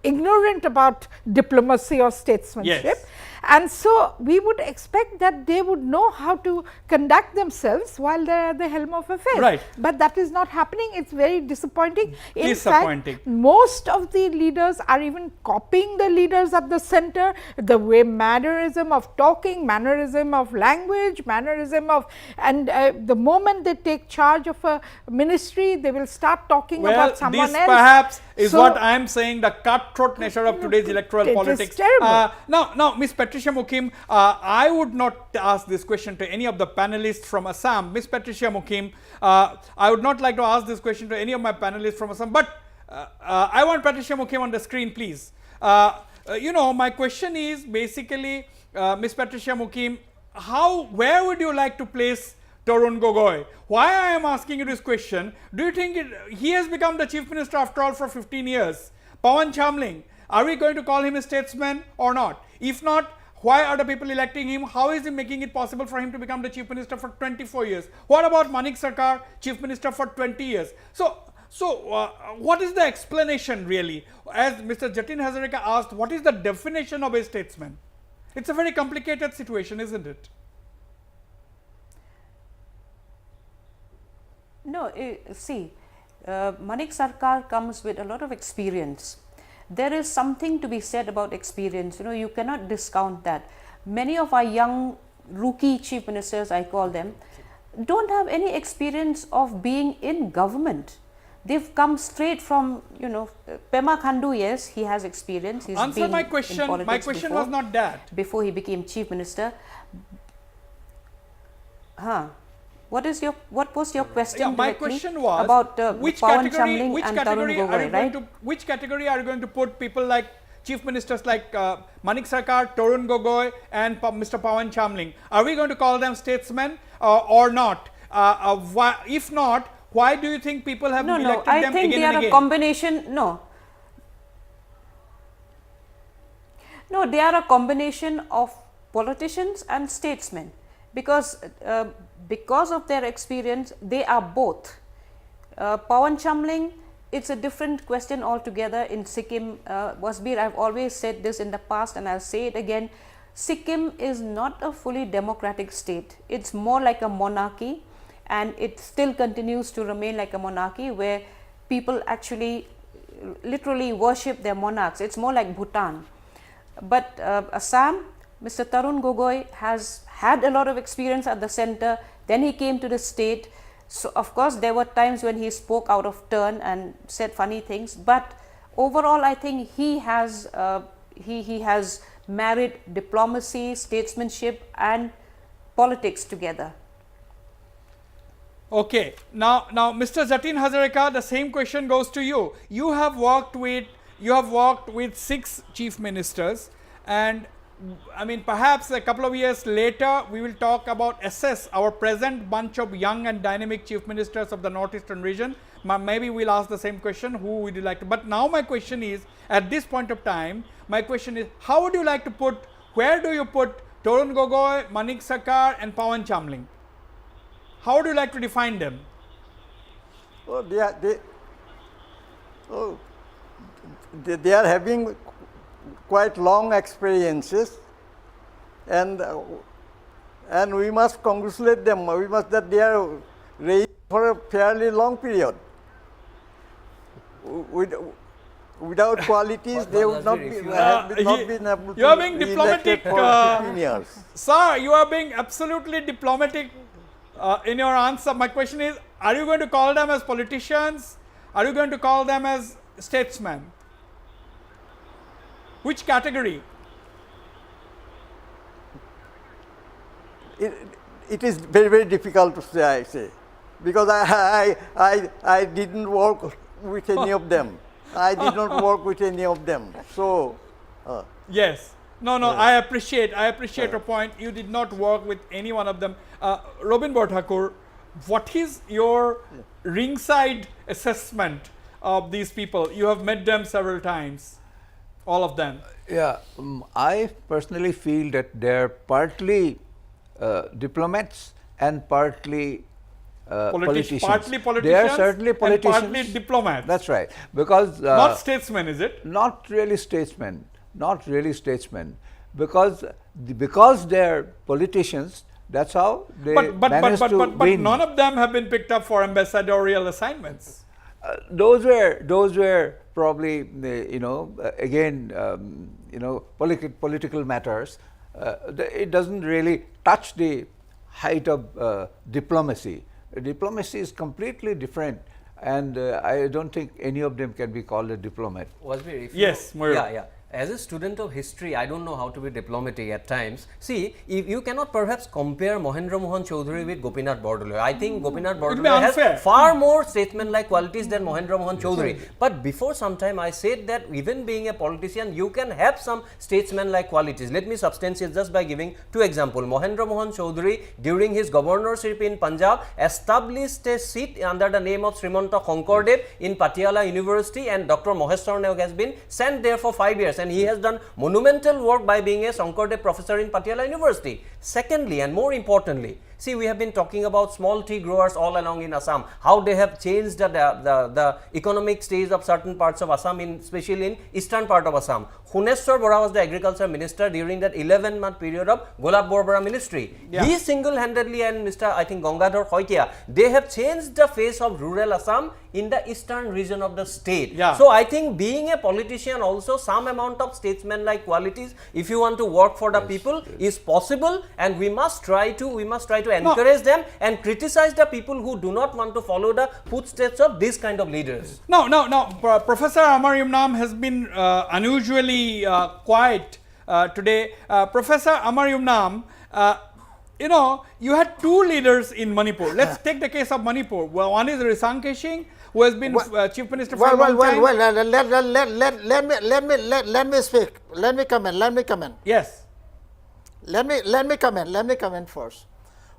ignorant about diplomacy or statesmanship. Yes. And so, we would expect that they would know how to conduct themselves while they are at the helm of affairs. Right. But that is not happening. It is very disappointing. In Disappointing. fact, most of the leaders are even copying the leaders at the center, the way mannerism of talking, mannerism of language, mannerism of, and the moment they take charge of a ministry, they will start talking about someone else. This perhaps is what I am saying, the cutthroat nature of today's electoral politics. Is terrible. Now, Ms. Patricia Mukim, I would not ask this question to any of the panelists from Assam. Ms. Patricia Mukim, I would not like to ask this question to any of my panelists from Assam, but I want Patricia Mukim on the screen, please. You know, my question is basically, Ms. Patricia Mukim, where would you like to place Tarun Gogoi? Why I am asking you this question? Do you think he has become the chief minister after all for 15 years? Pawan Chamling, are we going to call him a statesman or not? If not, why are the people electing him? How is he making it possible for him to become the chief minister for 24 years? What about Manik Sarkar, chief minister for 20 years? So what is the explanation really? As Mr. Jatin Hazarika asked, what is the definition of a statesman? It's a very complicated situation, isn't it? No, see, Manik Sarkar comes with a lot of experience. there is something to be said about experience. You know, you cannot discount that. Many of our young rookie chief ministers, I call them, don't have any experience of being in government. They've come straight from, you know, Pema Khandu, yes, he has experience. He's Answer been my in question. My politics question before, was not that. before he became chief minister. What was your question? Yeah, my directly? question was about which Pawan category, Chamling which and category Tarun are Gogoi, you going right? to, which category are you going to put people like chief ministers like Manik Sarkar, Tarun Gogoi and Mr. Pawan Chamling? Are we going to call them statesmen or not? If not, why do you think people have elected I them think again they and are again? a combination. No, they are a combination of politicians and statesmen, because of their experience, they are both. Pawan Chamling, it's a different question altogether in Sikkim. Wasbir, I've always said this in the past and I'll say it again. Sikkim is not a fully democratic state. It's more like a monarchy, and it still continues to remain like a monarchy where people actually literally worship their monarchs. It's more like Bhutan. But Assam, Mr. Tarun Gogoi has had a lot of experience at the center, then he came to the state. So of course there were times when he spoke out of turn and said funny things, but overall I think he has married diplomacy, statesmanship and politics together. Okay, now Mr. Jatin Hazarika, the same question goes to you. You have worked with 6 chief ministers, and I mean, perhaps a couple of years later we will talk about assess our present bunch of young and dynamic chief ministers of the northeastern region. Maybe we'll ask the same question, who would you like to, but now my question is, at this point of time, my question is, how would you like to put, where do you put Tarun Gogoi, Manik Sarkar and Pawan Chamling? How would you like to define them? Oh, they are having quite long experiences, and we must congratulate them. We must that they are raised for a fairly long period. Without qualities, they would not be not been able to. You are being be diplomatic, elected for 15 years. Sir. You are being absolutely diplomatic in your answer. My question is: are you going to call them as politicians? Are you going to call them as statesmen? Which category? It is very, very difficult to say, I say, because I didn't work with any of them. I did not work with any of them. So, yes. No, I appreciate your point. You did not work with any one of them. Robin Borthakur, what is your ringside assessment of these people? You have met them several times, all of them. Yeah, I personally feel that they're partly diplomats and partly politicians. Partly politicians. They are certainly politicians. And partly diplomats. That's right. Because not statesmen, is it? Not really statesmen. Not really statesmen. Because they're politicians, that's how they manage to win. But none of them have been picked up for ambassadorial assignments. Those were probably political matters. It doesn't really touch the height of diplomacy. Diplomacy is completely different, and I don't think any of them can be called a diplomat. Wasbir, if yes, yeah. As a student of history, I don't know how to be diplomatic at times. See, if you cannot perhaps compare Mahendra Mohan Chaudhary with Gopinath Bordoloi. I think Gopinath Bordoloi has far more statesman-like qualities than Mahendra Mohan Chaudhary. But before some time, I said that even being a politician, you can have some statesman-like qualities. Let me substantiate just by giving 2 examples. Mahendra Mohan Chaudhary, during his governorship in Punjab, established a seat under the name of Srimanta Shankardev in Patiala University, and Dr. Mohesh Nayak has been sent there for 5 years. And he has done monumental work by being a Shankardev professor in Patiala University. Secondly, and more importantly, See, we have been talking about small tea growers all along in Assam, how they have changed the economic stage of certain parts of Assam, especially in eastern part of Assam. Huneshwar Bora was the agriculture minister during that 11-month period of Golab Bora ministry. Yeah. He single-handedly, and Mr. I think Gangadhar Hoitia, they have changed the face of rural Assam in the eastern region of the state. Yeah. So I think being a politician also some amount of statesman-like qualities, if you want to work for the people, is possible, and we must try to encourage them and criticize the people who do not want to follow the footsteps of this kind of leaders. No, Professor Amar Yumnam has been unusually quiet today. Professor Amar Yumnam, you know, you had two leaders in Manipur. Let's take the case of Manipur. Well, one is Risang Keshing, who has been chief minister for a long time. Let me speak. Let me comment. Yes. Let me comment first.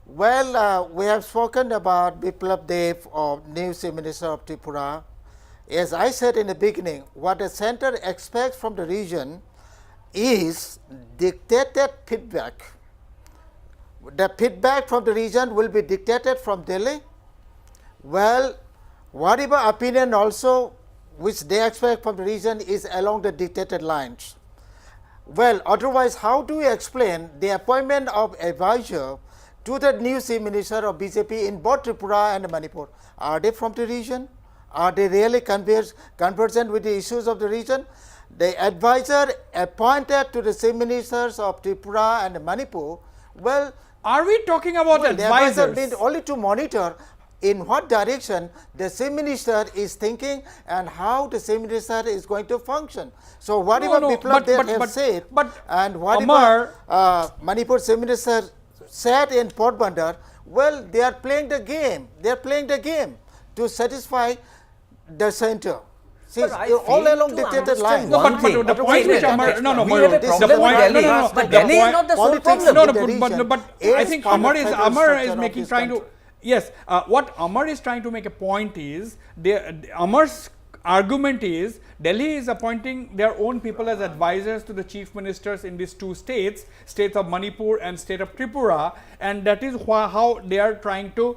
Well, we have spoken about Biplab Dev, new Chief Minister of Tripura. As I said in the beginning, what the center expects from the region is dictated feedback. The feedback from the region will be dictated from Delhi. Well, whatever opinion also which they expect from the region is along the dictated lines. Well, otherwise, how do we explain the appointment of advisor to the new Chief Minister of BJP in both Tripura and Manipur? Are they from the region? Are they really conversant with the issues of the region? The advisor appointed to the Chief Ministers of Tripura and Manipur, well, are we talking about the advisor advisors? means only to monitor in what direction the Chief Minister is thinking and how the Chief Minister is going to function. So whatever people have said, and whatever Manipur Chief Minister said in Port Bandar, well, they are playing the game. They are playing the game to satisfy the center. See, all along dictated lines. No, but the point which Amar, we have a problem with Delhi, but Delhi is not the sole problem. But I think Amar is making, trying to, yes, what Amar is trying to make a point is, Amar's argument is, Delhi is appointing their own people as advisors to the chief ministers in these two states, states of Manipur and state of Tripura, and that is how they are trying to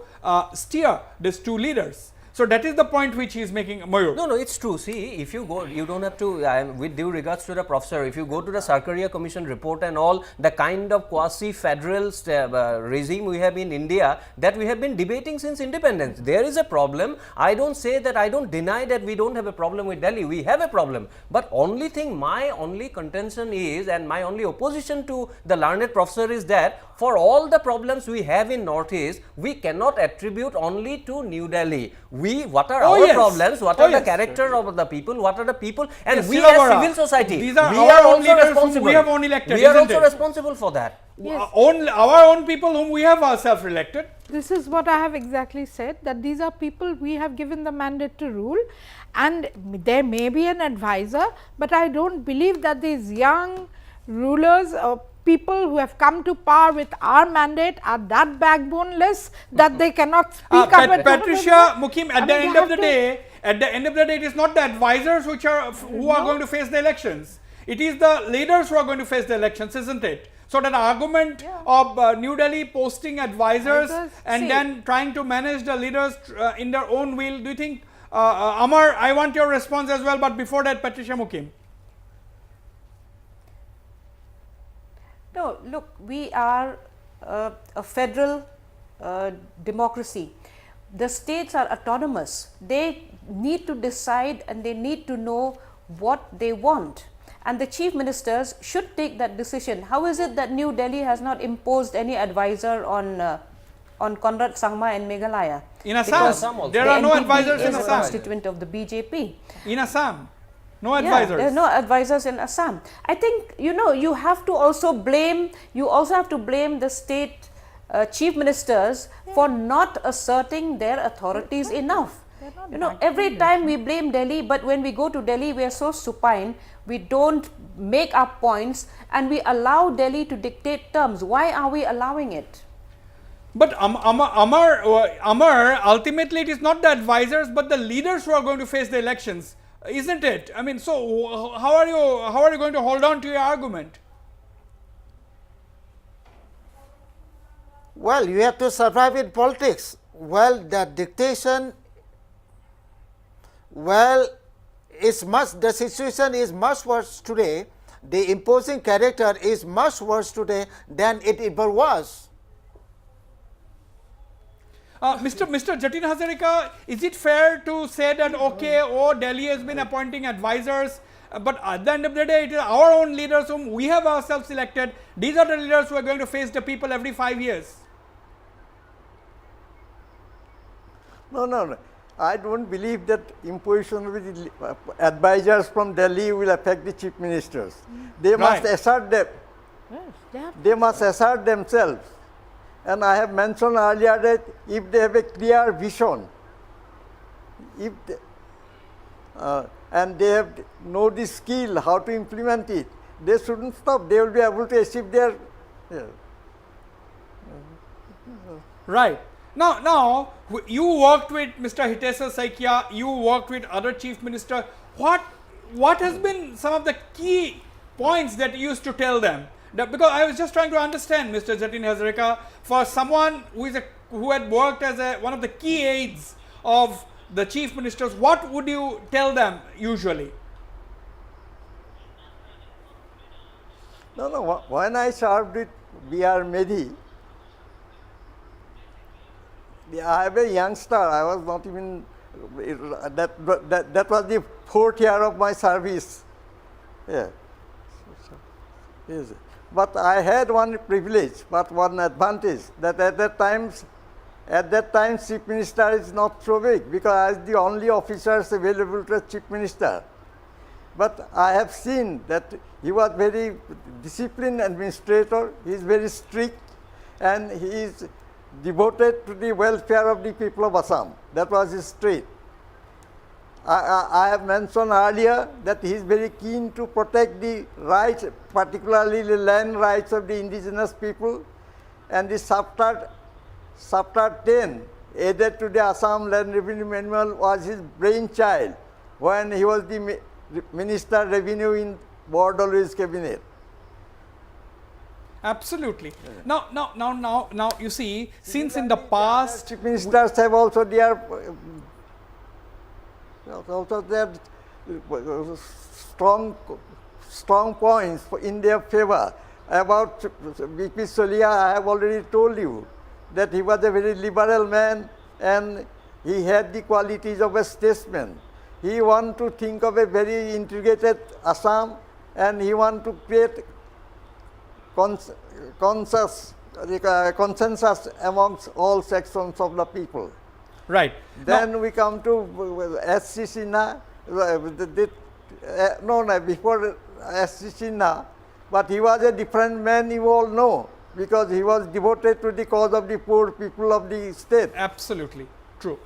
steer these two leaders. So that is the point which he is making, Mayur. No, it's true. See, if you go, you don't have to, with due regards to the professor, if you go to the Sarkaria Commission report and all, the kind of quasi-federal regime we have in India that we have been debating since independence, there is a problem. I don't deny that we don't have a problem with Delhi. We have a problem. But only thing, my only contention is, and my only opposition to the learned professor is that for all the problems we have in Northeast, we cannot attribute only to New Delhi. What are our problems? What are the character of the people? What are the people? And we as civil society, these are our own leaders whom we have only elected. We are also responsible for that. Yes. Our own people whom we have ourselves elected. This is what I have exactly said, that these are people we have given the mandate to rule, and there may be an advisor, but I don't believe that these young rulers or people who have come to power with our mandate are that backboneless that they cannot speak up. Patricia Mukim, at the end of the day, it is not the advisors who are going to face the elections. It is the leaders who are going to face the elections, isn't it? So that argument of New Delhi posting advisors and then trying to manage the leaders in their own will, do you think, Amar, I want your response as well, but before that, Patricia Mukim. No, look, we are a federal democracy. The states are autonomous. They need to decide and they need to know what they want. And the chief ministers should take that decision. How is it that New Delhi has not imposed any advisor on Conrad Sangma and Meghalaya? In Assam, there are no advisors in Assam. Is a constituent of the BJP. In Assam, no advisors. There are no advisors in Assam. I think, you have to also blame, the state chief ministers for not asserting their authorities enough. Every time we blame Delhi, but when we go to Delhi, we are so supine, we don't make up points and we allow Delhi to dictate terms. Why are we allowing it? But Amar, ultimately it is not the advisors but the leaders who are going to face the elections, isn't it? I mean, so how are you going to hold on to your argument? Well, you have to survive in politics. Well, the dictation, well, the situation is much worse today. The imposing character is much worse today than it ever was. Mr. Jatin Hazarika, is it fair to say that, okay, Delhi has been appointing advisors, but at the end of the day, it is our own leaders whom we have ourselves selected. These are the leaders who are going to face the people every 5 years. No. I don't believe that imposition of the advisors from Delhi will affect the chief ministers. They must assert them. Yes, They must assert themselves. And I have mentioned earlier that if they have a clear vision, if they, and they have know the skill how to implement it, they shouldn't stop. They will be able to achieve their. Right. Now, you worked with Mr. Hitesa Saikia, you worked with other chief minister. What has been some of the key points that you used to tell them? Because I was just trying to understand, Mr. Jatin Hazarika, for someone who had worked as one of the key aides of the chief ministers, what would you tell them usually? No. When I served with B.R. Medhi, I am a youngster. I was not even that was the 4th year of my service. Yeah. Yes. But I had one privilege, but one advantage, that at that time chief minister is not so big, because I was the only officers available to a chief minister. But I have seen that he was very disciplined administrator. He is very strict, and he is devoted to the welfare of the people of Assam. That was his trait. I have mentioned earlier that he is very keen to protect the rights, particularly the land rights of the indigenous people, and the chapter 10 added to the Assam Land Revenue Manual was his brainchild when he was the Minister Revenue in Bordol's cabinet. Absolutely. Now, you see, since in the past, chief ministers have also their strong points in their favor. About V.P. Solia, I have already told you that he was a very liberal man and he had the qualities of a statesman. He wanted to think of a very integrated Assam, and he wanted to create consensus amongst all sections of the people. right. Then we come to S.C. Sinha, before S.C. Sinha, but he was a different man, you all know, because he was devoted to the cause of the poor people of the state. Absolutely true.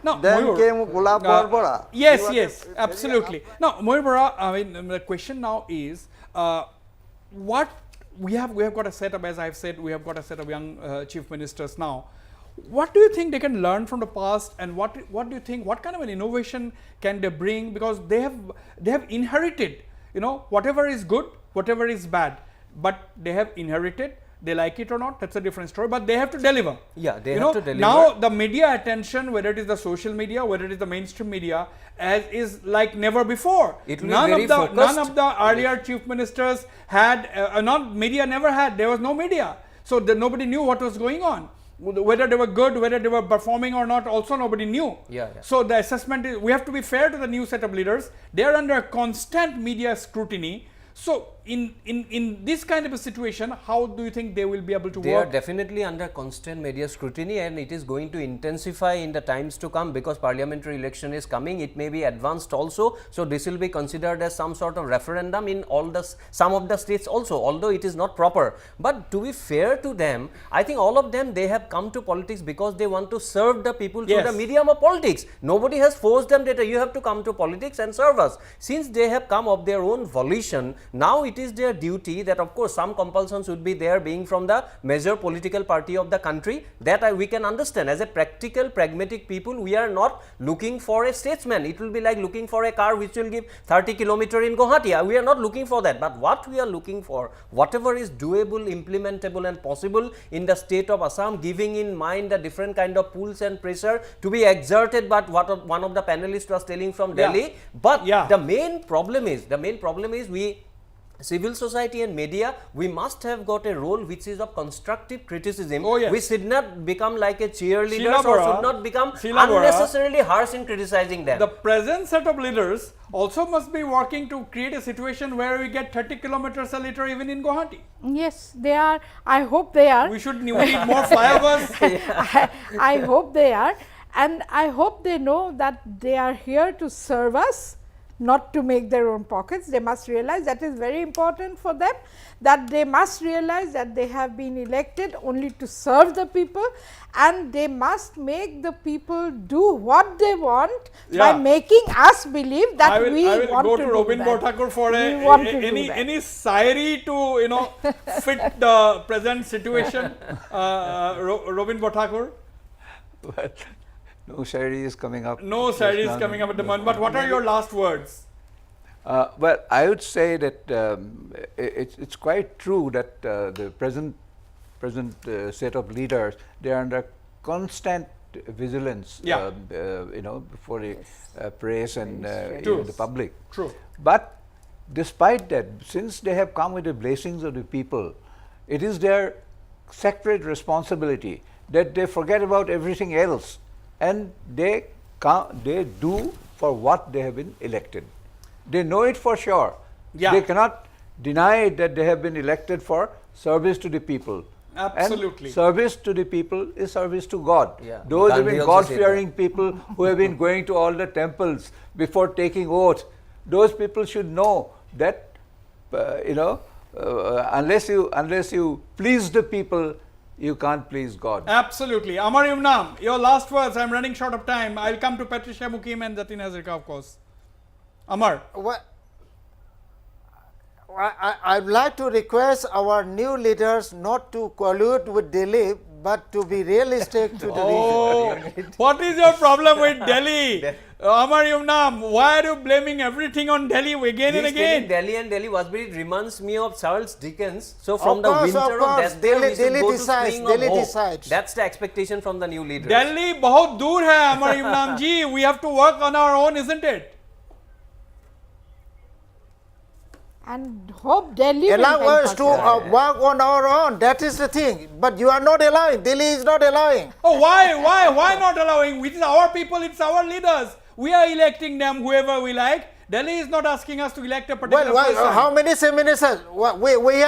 Now, Then Mayur, came Gulab Barbara. Yes, absolutely. Now, Mayur, I mean, the question now is, what we have got a set of, as I've said, we have got a set of young chief ministers now. What do you think they can learn from the past, and what do you think, what kind of an innovation can they bring? Because they have inherited, whatever is good, whatever is bad, but they have inherited. They like it or not, that's a different story, but they have to deliver. Yeah, they have to deliver. Now the media attention, whether it is the social media, whether it is the mainstream media, is like never before. It will none be very of focused. the earlier chief ministers had, media never had, there was no media. So nobody knew what was going on. Whether they were good, whether they were performing or not, also nobody knew. Yeah. So the assessment is, we have to be fair to the new set of leaders. They are under constant media scrutiny. So in this kind of a situation, how do you think they will be able to They work? are definitely under constant media scrutiny, and it is going to intensify in the times to come, because parliamentary election is coming. It may be advanced also, so this will be considered as some sort of referendum in some of the states also, although it is not proper. But to be fair to them, I think all of them, they have come to politics because they want to serve the people through the medium of politics. Nobody has forced them that you have to come to politics and serve us. Since they have come of their own volition, now it it is their duty that of course some compulsions would be there being from the major political party of the country, that we can understand. As a practical, pragmatic people, we are not looking for a statesman. It will be like looking for a car which will give 30 km in Guwahati. We are not looking for that, but what we are looking for, whatever is doable, implementable and possible in the state of Assam, giving in mind the different kind of pulls and pressure to be exerted, but what one of the panelists was telling from Delhi. But the main problem is we, civil society and media, we must have got a role which is of constructive criticism. We should not become like a cheerleader or should not become unnecessarily harsh in criticizing them. The present set of leaders also must be working to create a situation where we get 30 kilometers a liter even in Guwahati. Yes, they are. I hope they are. We need more flyovers. I hope they are, and I hope they know that they are here to serve us, not to make their own pockets. They must realize that is very important for them, that they must realize that they have been elected only to serve the people, and they must make the people do what they want by making us believe that we want to do that. I will go to Robin Bhattakur for any Sairi to fit the present situation. Robin Bhattakur. Well, no Shairi is coming up. No Shairi is coming up at the moment, but what are your last words? Well, I would say that it's quite true that the present set of leaders, they are under constant vigilance, before the press and even the public. True. But despite that, since they have come with the blessings of the people, it is their sacred responsibility that they forget about everything else, and they do for what they have been elected. They know it for sure. They cannot deny that they have been elected for service to the people. Absolutely. And service to the people is service to God. Those have been God-fearing people who have been going to all the temples before taking oath. Those people should know that unless you please the people, you can't please God. Absolutely. Amar Yumnam, your last words. I'm running short of time. I'll come to Patricia Mukim and Jatin Hazarika, of course. Amar. Well, I'd like to request our new leaders not to collude with Delhi, but to be realistic to the region. What is your problem with Delhi? Amar Yumnam, why are you blaming everything on Delhi again and again? Delhi and Delhi Wasbir, it reminds me of Charles Dickens. So from the winter of despair, we should go to spring of hope. That's the expectation from the new leaders. Delhi bahut dur hai, Amar Yumnam ji. We have to work on our own, isn't it? And hope Delhi allow will us to work on our own. That is the thing. But you are not allowing. Delhi is not allowing. Oh, why not allowing? It is our people, it's our leaders. We are electing them, whoever we like. Delhi is not asking us to elect a particular person. How many ministers? We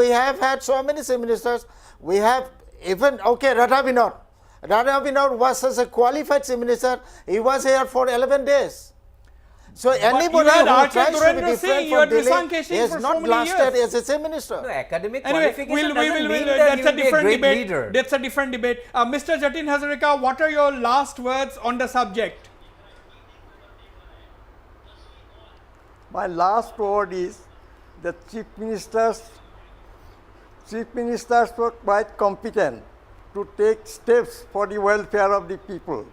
have had so many ministers. We have even Radha Vinod. Radha Vinod was such a qualified minister. He was here for 11 days. So anybody who tries to be different from Delhi is not blasted as a minister. No, academic anyway, qualification doesn't mean that he will be a great leader. That's a different debate. Mr. Jatin Hazarika, what are your last words on the subject? My last word is the chief ministers were quite competent to take steps for the welfare of the people.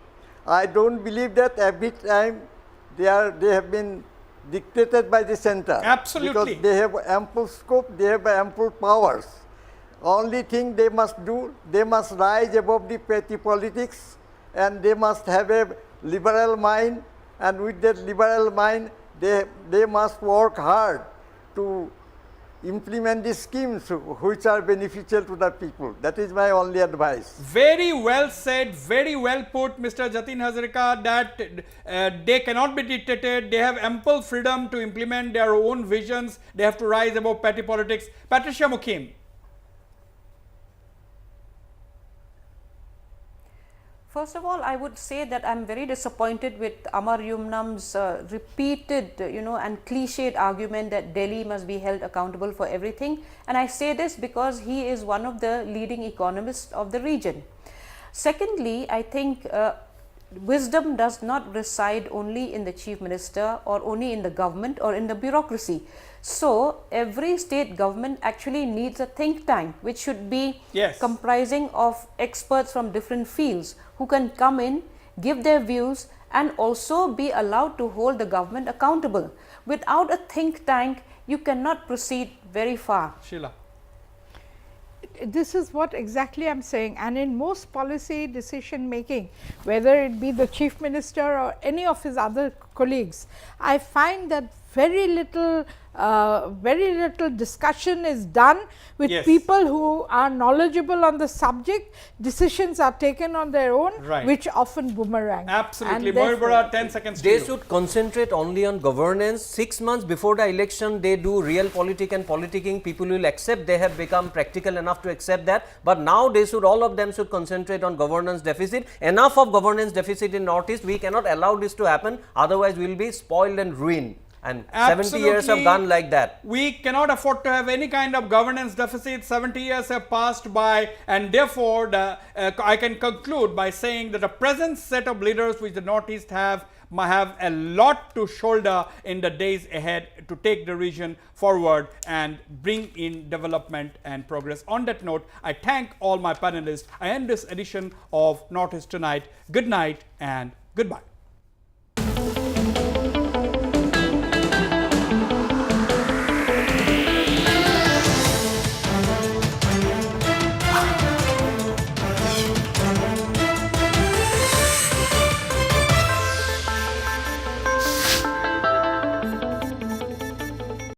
I don't believe that every time they have been dictated by the center. Absolutely. Because they have ample scope, they have ample powers. Only thing they must do, they must rise above the petty politics, and they must have a liberal mind, and with that liberal mind, they must work hard to implement the schemes which are beneficial to the people. That is my only advice. Very well said, very well put, Mr. Jatin Hazarika, that they cannot be dictated. They have ample freedom to implement their own visions. They have to rise above petty politics. Patricia Mukim. First of all, I would say that I'm very disappointed with Amar Yumnam's repeated, and cliched argument that Delhi must be held accountable for everything. And I say this because he is one of the leading economists of the region. Secondly, I think wisdom does not reside only in the chief minister or only in the government or in the bureaucracy. So every state government actually needs a think tank which should be Yes. comprising of experts from different fields who can come in, give their views and also be allowed to hold the government accountable. Without a think tank, you cannot proceed very far. Sheila. This is what exactly I am saying, and in most policy decision making, whether it be the chief minister or any of his other colleagues, I find that very little discussion is done with Yes. people who are knowledgeable on the subject. Decisions are taken on their own, Right. which often boomerang. Absolutely. And therefore- Moibora, 10 seconds to They you. should concentrate only on governance. 6 months before the election, they do real politic and politicking. People will accept, they have become practical enough to accept that. But now they should, all of them should concentrate on governance deficit. Enough of governance deficit in Northeast. We cannot allow this to happen. Otherwise, we will be spoiled and ruined. And 70 years have Absolutely. gone like that. We cannot afford to have any kind of governance deficit. 70 years have passed by, and therefore I can conclude by saying that the present set of leaders which the Northeast have a lot to shoulder in the days ahead to take the region forward and bring in development and progress. On that note, I thank all my panelists. I end this edition of Northeast Tonight. Good night and goodbye.